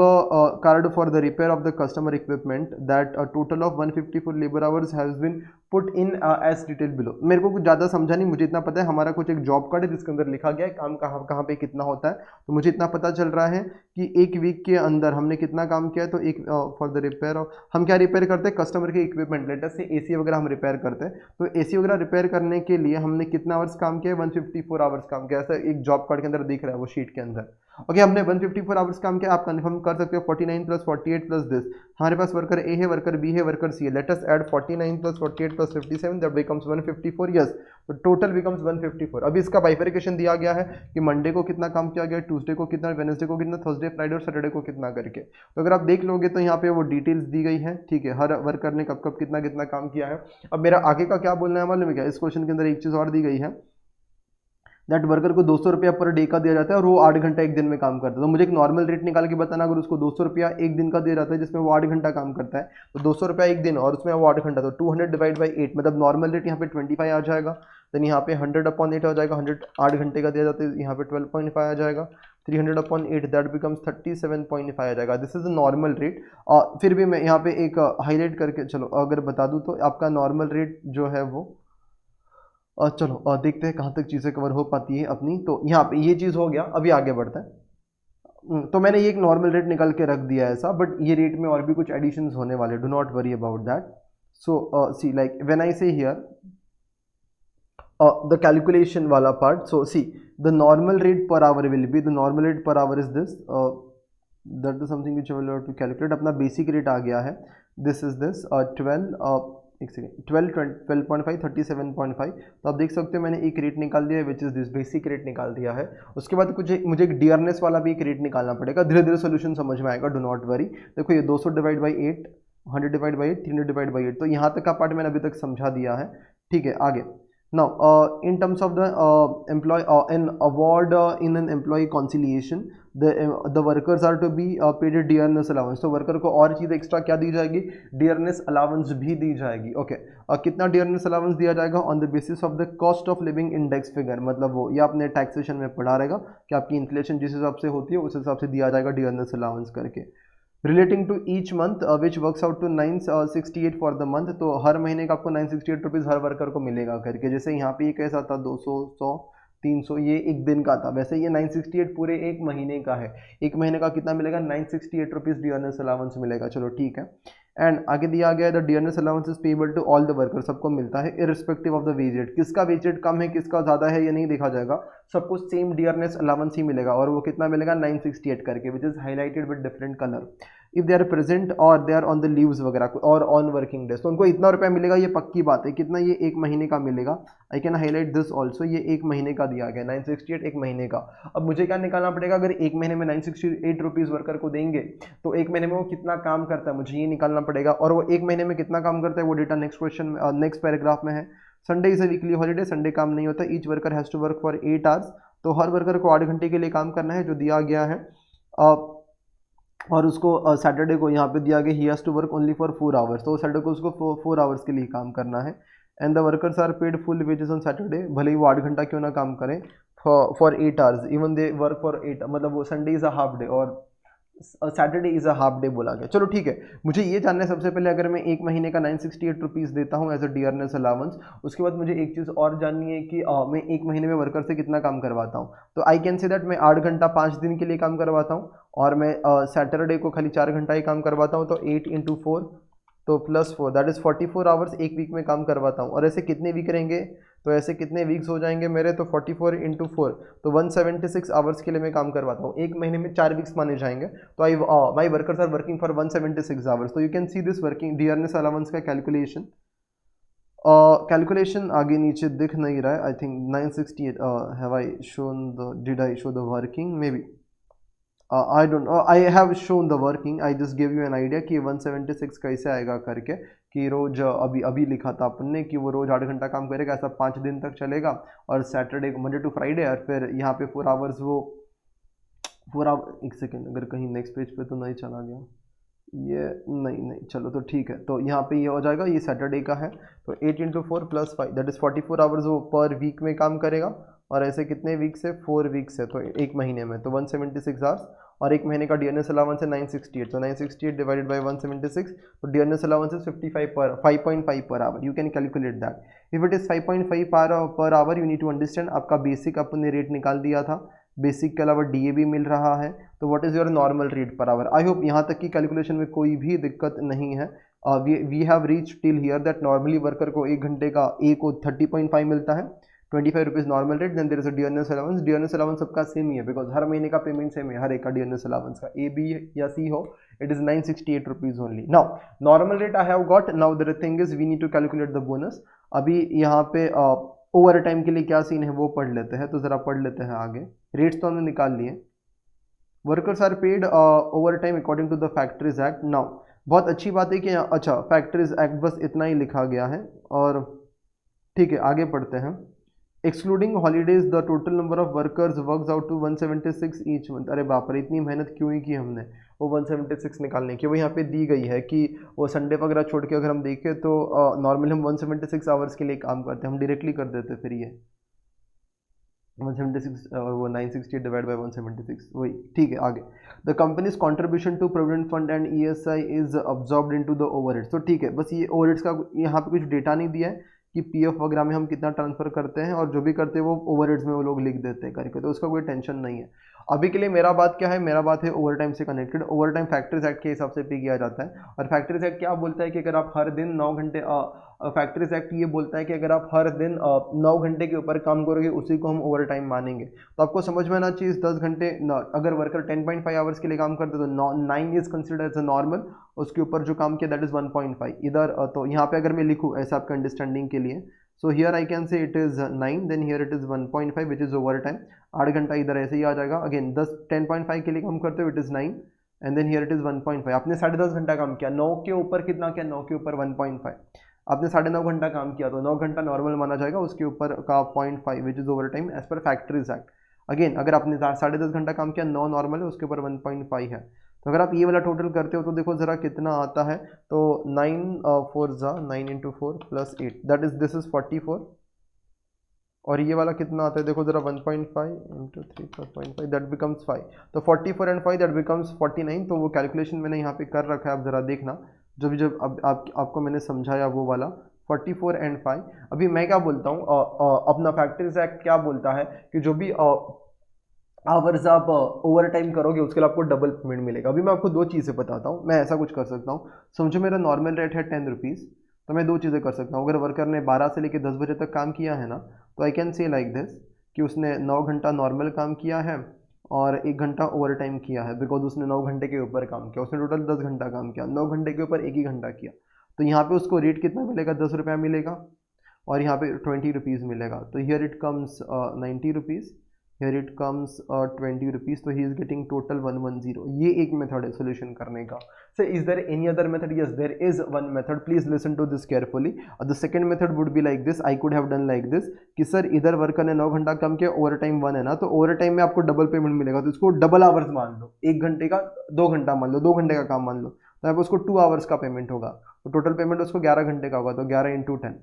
Speaker 1: card for the repair of the customer equipment that a total of 154 labor hours has been put in as detailed below। मेरे को कुछ ज़्यादा समझा नहीं, मुझे इतना पता है हमारा कुछ एक जॉब कार्ड है जिसके अंदर लिखा गया है काम कहाँ कहाँ पे कितना होता है। तो मुझे इतना पता चल रहा है कि एक वीक के अंदर हमने कितना काम किया है। तो एक फॉर द रिपेयर ऑफ, हम क्या रिपेयर करते हैं कस्टमर के इक्विपमेंट, लेटेस्ट से एसी वगैरह हम रिपेयर करते हैं। तो एसी वगैरह रिपेयर करने के लिए हमने कितना आवर्स काम किया है, 154 आवर्स काम किया। ऐसा एक जॉब कार्ड के अंदर दिख रहा है वो शीट के अंदर। ओके हमने 154 आवर्स काम किया, आप कंफर्म कर सकते हो 49 प्लस 48 प्लस दिस। हमारे पास वर्कर ए है, वर्कर बी है, वर्कर सी है। Let us add 49 plus 48 plus 57 that becomes 154। Yes तो टोटल बिकम्स 154। अभी इसका बाइफरिकेशन दिया गया है कि मंडे को कितना काम किया गया, ट्यूसडे को कितना, वेडनेसडे को कितना, थर्सडे फ्राइडे और सैटरडे को कितना करके। तो अगर आप देख लोगे तो यहाँ पे वो डिटेल्स दी गई है, ठीक है, हर वर्कर ने कब कब कितना कितना काम किया है। अब मेरा आगे का क्या बोलना है मालूम है क्या, इस क्वेश्चन के अंदर एक चीज़ और दी गई है दैट वर्कर को 200 रुपया पर डे का दिया जाता है और वो 8 घंटा एक दिन में काम करता है। तो मुझे एक नॉर्मल रेट निकाल के बताना, अगर उसको 200 रुपया एक दिन का दिया जाता है जिसमें वो 8 घंटा काम करता है, तो 200 रुपया एक दिन और उसमें वो 8 घंटा, तो 200 डिवाइड बाई 8 मतलब नॉर्मल रेट यहाँ पे 25 आ जाएगा। देन यहाँ पे 100/8 हो जाएगा, 100 8 घंटे का दिया जाता है, यहाँ पे 12.5 आ जाएगा, 300/8 दैट बिकम्स 37.5 आ जाएगा। This is the normal rate. फिर भी मैं यहाँ पे एक हाईलाइट करके चलो अगर बता दूँ तो आपका नॉर्मल रेट जो है वो चलो देखते हैं कहाँ तक चीज़ें कवर हो पाती है अपनी। तो यहाँ पे ये चीज़ हो गया, अभी आगे बढ़ते हैं। तो मैंने ये एक नॉर्मल रेट निकल के रख दिया है ऐसा, बट ये रेट में और भी कुछ एडिशंस होने वाले, do not worry about that. So see like when I say here the calculation वाला part, so see the normal rate per hour will be, the normal rate per hour is this, that is something which I will have to calculate। अपना basic rate आ गया है, this is this 12 एक second 12.5 37.5, तो आप देख सकते हो मैंने एक रेट निकाल दिया है which is this, basic rate निकाल दिया है। उसके बाद कुछ मुझे एक डियरनेस वाला भी एक रेट निकालना पड़ेगा, धीरे धीरे सोल्यूशन समझ में आएगा, डो नॉट वरी। देखो ये 200 divide by 8, 100 divide by 8, 300 divide by 8, तो यहाँ तक का पार्ट मैंने अभी तक समझा दिया है, ठीक है। आगे now in terms of the employ an award in an employ conciliation the workers are to be paid dearness allowance, तो वर्कर को और चीज़ एक्स्ट्रा क्या दी जाएगी, डियरनेस अलाउंस भी दी जाएगी, ओके। कितना डियरनेस अलाउंस दिया जाएगा, on the basis of the cost of living index figure, मतलब वो ये आपने टैक्सेशन में पढ़ा रहेगा कि आपकी इन्फ्लेशन जिस हिसाब से होती है उस हिसाब से दिया जाएगा डियरनेस अलाउंस करके। Relating to each month which works out to 968 for the month, तो हर महीने का आपको 968 रुपीज़ हर वर्कर को मिलेगा करके। जैसे यहाँ पे ये कैसा था 200 100 300 ये एक दिन का था, वैसे ये 968 पूरे एक महीने का है। एक महीने का कितना मिलेगा, 968 रुपीज़ डियरनेस अलाउंस मिलेगा, चलो ठीक है। एंड आगे दिया गया है the dearness allowance is payable to all the worker, सबको मिलता है irrespective of the wage rate. किसका वेज रेट कम है किसका ज़्यादा है ये नहीं देखा जाएगा, सबको सेम डियरनेस अलाउंस ही मिलेगा, और वो कितना मिलेगा 968 करके, which is highlighted with different colour. If they are present और they are on the leaves वगैरह और ऑन वर्किंग डेज, तो उनको इतना रुपया मिलेगा, ये पक्की बात है। कितना, ये एक महीने का मिलेगा। I can highlight this also, ये एक महीने का दिया गया 968 एक महीने का। अब मुझे क्या निकालना पड़ेगा, अगर एक महीने में 968 रुपीज़ वर्कर को देंगे तो एक महीने में वो कितना काम करता है, मुझे ये निकालना पड़ेगा। और वो एक महीने में कितना काम करता है वो डेटा नेक्स्ट क्वेश्चन में नेक्स्ट पैराग्राफ में है। Sunday is a weekly holiday, Sunday काम नहीं होता। Each worker has to work for 8 hours, तो हर वर्कर को 8 घंटे के लिए काम करना है जो दिया गया है। और उसको सैटरडे को यहाँ पे दिया गया he has to work only for 4 hours, तो सैटरडे को उसको 4 आवर्स के लिए काम करना है। And the workers are paid full wages on Saturday, भले ही वो 8 घंटा क्यों ना काम करें, for 8 hours, even they work for 8, मतलब वो Sunday is a half day और Saturday is a half day बोला गया। चलो ठीक है, मुझे ये जानना है सबसे पहले, अगर मैं एक महीने का 968 रुपीज़ देता हूँ एज अ डियरनेस अलाउंस, उसके बाद मुझे एक चीज़ और जाननी है कि मैं एक महीने में वर्कर से कितना काम करवाता हूँ। तो आई कैन से दैट मैं 8 घंटा 5 दिन के लिए काम करवाता हूँ, और मैं सैटरडे को खाली 4 घंटा ही काम करवाता हूँ, तो 8 × 4 तो +4 दैट इज़ 44 आवर्स एक वीक में काम करवाता हूँ। और ऐसे कितने वीक रहेंगे, तो ऐसे कितने वीक्स हो जाएंगे मेरे, तो 44 × 4 तो 176 आवर्स के लिए मैं काम करवाता हूँ। एक महीने में 4 वीक्स माने जाएंगे, तो my workers are working for 176 hours. तो you can see this working dearness allowance का कैलकुलेशन। कैलकुलेशन आगे नीचे दिख नहीं रहा है, I think 968 have I shown the, did I show the working, maybe I don't, I have shown the working, I just give you an idea कि 176 कैसे आएगा करके, कि रोज अभी लिखा था अपन ने कि वो रोज 8 घंटा काम करेगा, ऐसा 5 दिन तक चलेगा, और सैटरडे को मंडे टू फ्राइडे, और फिर यहाँ पे 4 आवर्स वो 4 आवर, एक सेकेंड अगर कहीं नेक्स्ट पेज पे तो नहीं चला गया, ये नहीं चलो तो ठीक है, तो यहाँ पे ये हो जाएगा, ये सैटरडे का है, तो 8 × 4 + 5 दैट इज़ 44 आवर्स वो पर वीक में काम करेगा, और ऐसे कितने वीक्स है, 4 वीक्स है, तो एक महीने में तो 176 आवर्स, और एक महीने का डियरनेस अलाउंस है 968, तो 968 डिवाइडेड बाय 176, तो dearness allowance is 5.5 per hour, you can calculate that. If it is 5.5 per hour, you need to understand, आपका बेसिक अपने रेट निकाल दिया था, बेसिक के अलावा डीए भी मिल रहा है, तो what is your normal rate per our. I hope यहाँ तक की कैलकुलेशन में कोई भी दिक्कत नहीं है। We have reach till here that normally worker को एक घंटे का ए को 30.5 मिलता है, 25 rupees normal rate, then there is a dearness allowance. Dearness allowance सबका सेम ही है, बिकॉज हर महीने का पेमेंट सेम है, हर एक का डियरनेस अलाउंस का, ए बी या सी हो, it is 968 rupees only. Now normal rate I have got, now the thing is we need to calculate the bonus. अभी यहाँ पे ओवर टाइम के लिए क्या सीन है वो पढ़ लेते हैं, तो ज़रा पढ़ लेते हैं आगे। रेट्स तो हमने निकाल लिए, workers are paid overtime according to the factories act. Now बहुत अच्छी बात है कि अच्छा फैक्ट्रीज एक्ट बस इतना ही लिखा गया है, और ठीक है आगे पढ़ते हैं। Excluding holidays the total number of workers works out to 176 each month. अरे बाप रे, इतनी मेहनत क्यों ही की हमने वो 176 निकालने की, वो यहाँ पे दी गई है कि वो संडे वगैरह छोड़ के अगर हम देखें तो नॉर्मली हम 176 आवर्स के लिए काम करते हैं, हम डायरेक्टली कर देते फिर ये 176 और वो 968 डिवाइड बाय 176 वही, ठीक है आगे। The company's contribution to provident fund and ESI is absorbed into the overheads. तो ठीक है, बस ये ओवरहेड्स का यहाँ पे कुछ डेटा नहीं दिया है कि पीएफ वगैरह में हम कितना ट्रांसफर करते हैं, और जो भी करते हैं वो ओवरहेड्स में वो लोग लिख देते हैं करके, तो उसका कोई टेंशन नहीं है। अभी के लिए मेरा बात क्या है, मेरा बात है ओवर टाइम से connected. Over time factories act के हिसाब से पे किया जाता है, और फैक्ट्रीज एक्ट क्या बोलता है कि अगर आप हर दिन 9 घंटे, फैक्ट्रीज एक्ट ये बोलता है कि अगर आप हर दिन 9 घंटे के ऊपर काम करोगे उसी को हम ओवर टाइम मानेंगे। तो आपको समझ में आना चाहिए 10 घंटे, अगर वर्कर 10.5 आवर्स के लिए काम करते तो 9 is consider as a normal, उसके ऊपर जो काम किया दैट इज 1.5 इधर। तो यहाँ पे अगर मैं लिखूँ ऐसा आपका अंडरस्टैंडिंग के लिए, so here I can say it is 9, then here it is 1.5 which is overtime. 8 घंटा इधर ऐसे ही आ जाएगा। अगेन 10.5 के लिए काम करते हो it is 9, and then here it is 1.5। आपने 10.5 घंटा काम किया, 9 के ऊपर कितना किया, 9 के ऊपर 1.5। आपने 9.5 घंटा काम किया तो 9 घंटा नॉर्मल माना जाएगा, उसके ऊपर का 0.5 which is overtime as per factories act. Again अगर आपने 10.5 घंटा काम किया, 9 नॉर्मल है, उसके ऊपर 1.5 है। तो अगर आप ये वाला टोटल करते हो तो देखो जरा कितना आता है। तो 9 4 जा 9 into 4 plus 8 that is this is 44, और ये वाला कितना आता है देखो जरा 1.5 इंटू 3 4.5 दैट बिकम्स 5। तो 44 एंड 5 दैट बिकम्स 49। तो वो कैलकुलेशन मैंने यहाँ पे कर रखा है, आप जरा देखना जो भी जब अब आपको मैंने समझाया वो वाला 44 एंड 5। अभी मैं क्या बोलता हूँ, अपना फैक्ट्रीज एक्ट क्या बोलता है कि जो भी आवर्स आप ओवर टाइम करोगे उसके लिए आपको डबल पेमेंट मिलेगा। अभी मैं आपको दो चीज़ें बताता हूँ, मैं ऐसा कुछ कर सकता हूँ। समझो मेरा नॉर्मल रेट है 10 रुपीज़, तो मैं दो चीज़ें कर सकता हूँ। अगर वर्कर ने 12 से लेकर 10 बजे तक काम किया है ना, तो आई कैन से लाइक दिस कि उसने 9 घंटा नॉर्मल काम किया है और 1 घंटा ओवर टाइम किया है, बिकॉज उसने 9 घंटे के ऊपर काम किया। उसने टोटल 10 घंटा काम किया, 9 घंटे के ऊपर 1 ही घंटा किया। तो यहाँ पे उसको रेट कितना मिलेगा, 10 रुपया मिलेगा, और यहाँ पे 20 रुपीज़ मिलेगा। तो here it comes 90 rupees, here it comes 20 rupees. तो ही इज गेटिंग टोटल 110। ये एक मेथड है सोल्यूशन करने का। So is there any other method? Yes there is one method, please listen to this carefully. The second method would be like this, I could have done like this कि sir इधर worker ने 9 घंटा कम किया, over time 1 है ना, तो over time में आपको डबल पेमेंट मिलेगा, तो इसको डबल आवर्स मान लो। 1 घंटे का 2 घंटा मान लो, 2 घंटे का काम मान लो, तो यहाँ पे उसको 2 आवर्स का पेमेंट होगा। तो टोटल पेमेंट उसको 11 घंटे का होगा, तो 11 इंटू 10।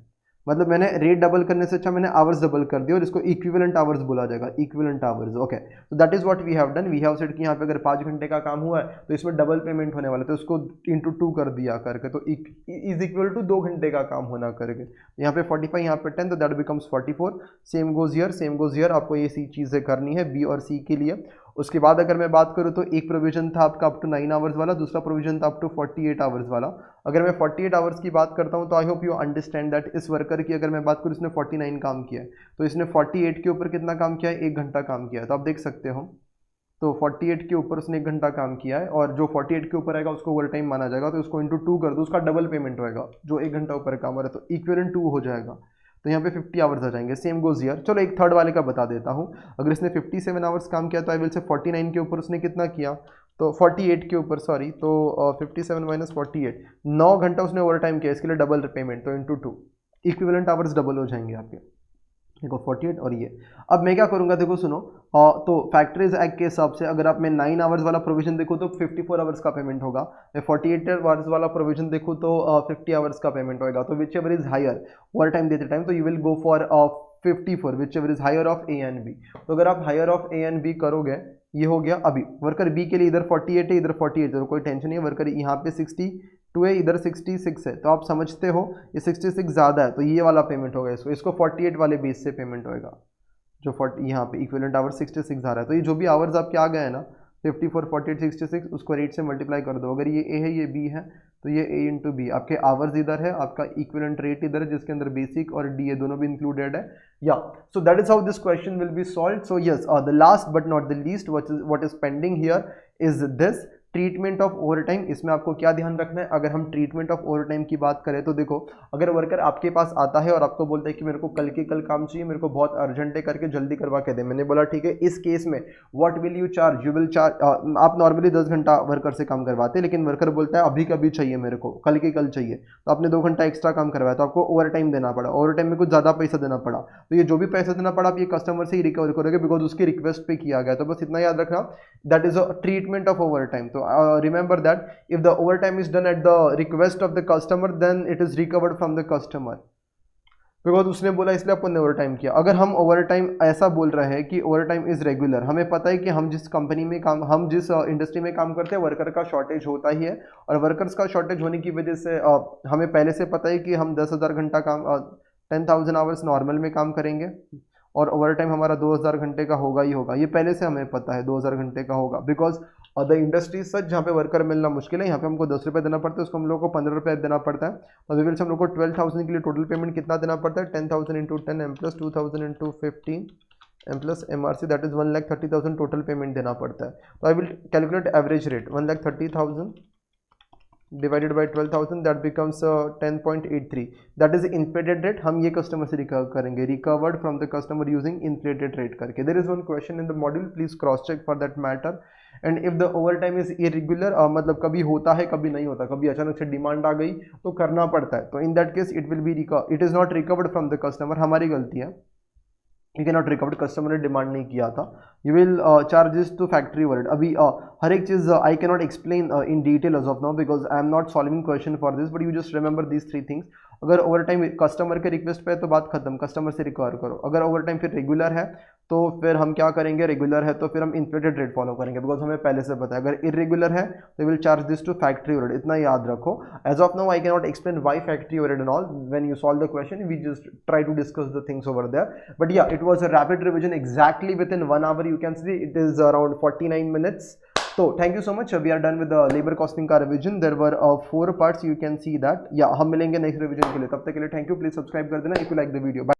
Speaker 1: मतलब मैंने रेट डबल करने से अच्छा मैंने आवर्स डबल कर दिया, और इसको इक्विवेलेंट आवर्स बोला जाएगा, इक्विवेलेंट आवर्स। ओके, तो that is what we have done. We have said कि यहाँ पे अगर 5 घंटे का काम हुआ है तो इसमें डबल पेमेंट होने वाला है, तो इसको इंटू 2 कर दिया करके, तो इज इक्वल टू 2 घंटे का काम होना करके। यहाँ पे 45, यहाँ पे 10, तो that becomes 44। Same goes here, same goes here. आपको ये सी चीज़ें करनी है बी और सी के लिए। उसके बाद अगर मैं बात करूँ तो एक प्रोविजन था आपका अप टू 9 आवर्स वाला, दूसरा प्रोविजन था अप टू 48 आवर्स वाला। अगर मैं 48 आवर्स की बात करता हूँ तो I hope you understand that इस वर्कर की अगर मैं बात करूँ इसने 49 काम किया है, तो इसने 48 के ऊपर कितना काम किया है, 1 घंटा काम किया है। तो आप देख सकते हो, तो 48 के ऊपर उसने 1 घंटा काम किया है, और जो 48 के ऊपर आएगा उसको ओवर टाइम माना जाएगा, तो उसको इंटू 2 कर दो, उसका डबल पेमेंट होएगा जो 1 घंटा ऊपर काम हो रहा है, तो इक्विवेलेंट 2 हो जाएगा। तो यहाँ पे 50 आवर्स आ जाएंगे। Same goes here. चलो एक थर्ड वाले का बता देता हूँ। अगर इसने 57 आवर्स काम किया तो आई विल से 49 के ऊपर उसने कितना किया, तो 48 के ऊपर सॉरी, तो 57 माइनस 48, 9 घंटा उसने ओवर टाइम किया, इसके लिए डबल पेमेंट, तो इंटू 2, इक्विवेलेंट आवर्स डबल हो जाएंगे आपके। देखो 48 और ये। अब मैं क्या करूंगा, देखो सुनो, तो फैक्ट्रीज एक्ट के हिसाब से अगर आप मैं 9 आवर्स वाला प्रोविजन देखूँ तो 54 आवर्स का पेमेंट होगा। मैं 48 आवर्स वाला प्रोविजन देखूँ तो 50 आवर्स का पेमेंट होगा। तो whichever is higher overtime देते टाइम, तो you will go for 54 whichever is higher of A and B. तो अगर आप higher of A and B करोगे, ये हो गया। अभी वर्कर बी के लिए इधर 48 है, इधर 48 है, तो कोई टेंशन नहीं है। वर्कर यहाँ पे 62 है, इधर 66 है, तो आप समझते हो ये 66 ज़्यादा है, तो ये वाला पेमेंट होगा इसको 48 वाले बेस से पेमेंट होएगा। जो 40 यहाँ पे इक्विवेलेंट आवर 66 आ रहा है, तो ये जो भी आवर्स आपके आ गए हैं ना 54 48 66, उसको रेट से मल्टीप्लाई कर दो। अगर ये ए है ये बी है, तो ये ए इंटू बी, आपके आवर्स इधर है, आपका इक्विवेलेंट रेट इधर है, जिसके अंदर बेसिक और डी ए दोनों भी इंक्लूडेड है। या so that is how this question will be solved. So yes, the last but not the least what is pending here is this treatment of over time. इसमें आपको क्या ध्यान रखना है, अगर हम ट्रीटमेंट ऑफ ओवर टाइम की बात करें तो देखो, अगर वर्कर आपके पास आता है और आपको बोलता है कि मेरे को कल के कल काम चाहिए, मेरे को बहुत अर्जेंट है, करके जल्दी करवा के दे, मैंने बोला ठीक है, इस केस में what will you charge, you will charge. आप नॉर्मली 10 घंटा वर्कर से काम करवाते हैं, लेकिन वर्कर बोलता है अभी कभी चाहिए, मेरे को कल के कल चाहिए, तो आपने 2 घंटा एक्स्ट्रा काम करवाया, तो आपको ओवर टाइम देना पड़ा, ओवर टाइम में कुछ ज़्यादा पैसा देना पड़ा। तो ये जो भी पैसा देना पड़ा आप ये कस्टमर से ही रिकवर करोगे, बिकॉज उसकी रिक्वेस्ट पे किया गया। तो बस इतना याद रखना, that is a treatment of over time. तो remember that if the overtime is done at the request of the customer, then it is recovered from the customer, because उसने बोला इसलिए अपन ने ओवर टाइम किया। अगर हम ओवर टाइम ऐसा बोल रहे हैं कि ओवर टाइम इज रेगुलर, हमें पता है कि हम जिस कंपनी में काम, हम जिस इंडस्ट्री में काम करते हैं, वर्कर का शॉर्टेज होता ही है, और वर्कर्स का शॉर्टेज होने की वजह से हमें पहले से पता है कि हम 10,000 घंटा काम 10,000 आवर्स नॉर्मल में काम करेंगे, और ओवर टाइम हमारा 2000 घंटे का होगा ही होगा, ये पहले से हमें पता है 2000 घंटे का होगा, बिकॉज द इंडस्ट्री सच जहाँ पे वर्कर मिलना मुश्किल है, यहाँ पे हमको 10 रुपये देना पड़ता है, उसको हम लोग को 15 रुपये देना पड़ता है। तो विवेल से हम लोग को 12,000 के लिए टोटल पेमेंट कितना देना पड़ता है, 10,000 into 10 M plus 2,000 into 15 M plus M R C, that is 1,30,000 total payment देना पड़ता है। तो I will calculate average rate 1,30,000 divided by 12,000, that becomes 10.83, that is inflated rate. हम ये कस्टमर से रिकवर करेंगे, recovered from the customer using inflated rate करके। There is one question in the module, please cross check for that matter. And if the over time is irregular, मतलब कभी होता है कभी नहीं होता, कभी अचानक से डिमांड आ गई तो करना पड़ता है, तो in that case it will be it is not recovered from the customer, हमारी गलती है, you can not recovered, customer ने डिमांड नहीं किया था। You will charges to factory overhead. अभी हर एक चीज़ I can not explain in detail as of now because I am not solving question for this, but you just remember these 3 things. अगर overtime customer के request पे है तो बात खत्म, कस्टमर से रिकवर करो। अगर ओवर टाइम फिर रेगुलर है तो फिर हम क्या करेंगे, रेगुलर है तो फिर हम इन्फ्लेटेड रेट फॉलो करेंगे, बिकॉज हमें पहले से पता है। अगर इरेगुलर है तो will charge this to factory overhead, इतना याद रखो। As of now I can not explain why factory overhead and all, when you solve the question we just try to discuss the things over there. But yeah, it was a rapid revision exactly within 1 hour. You can see it is around 49 minutes. So thank you so much. We are done with the labor costing का revision. There were 4 parts. You can see that. Yeah, हम मिलेंगे next revision के लिए. तब तक के लिए thank you. Please subscribe कर देना if you like the video. Bye.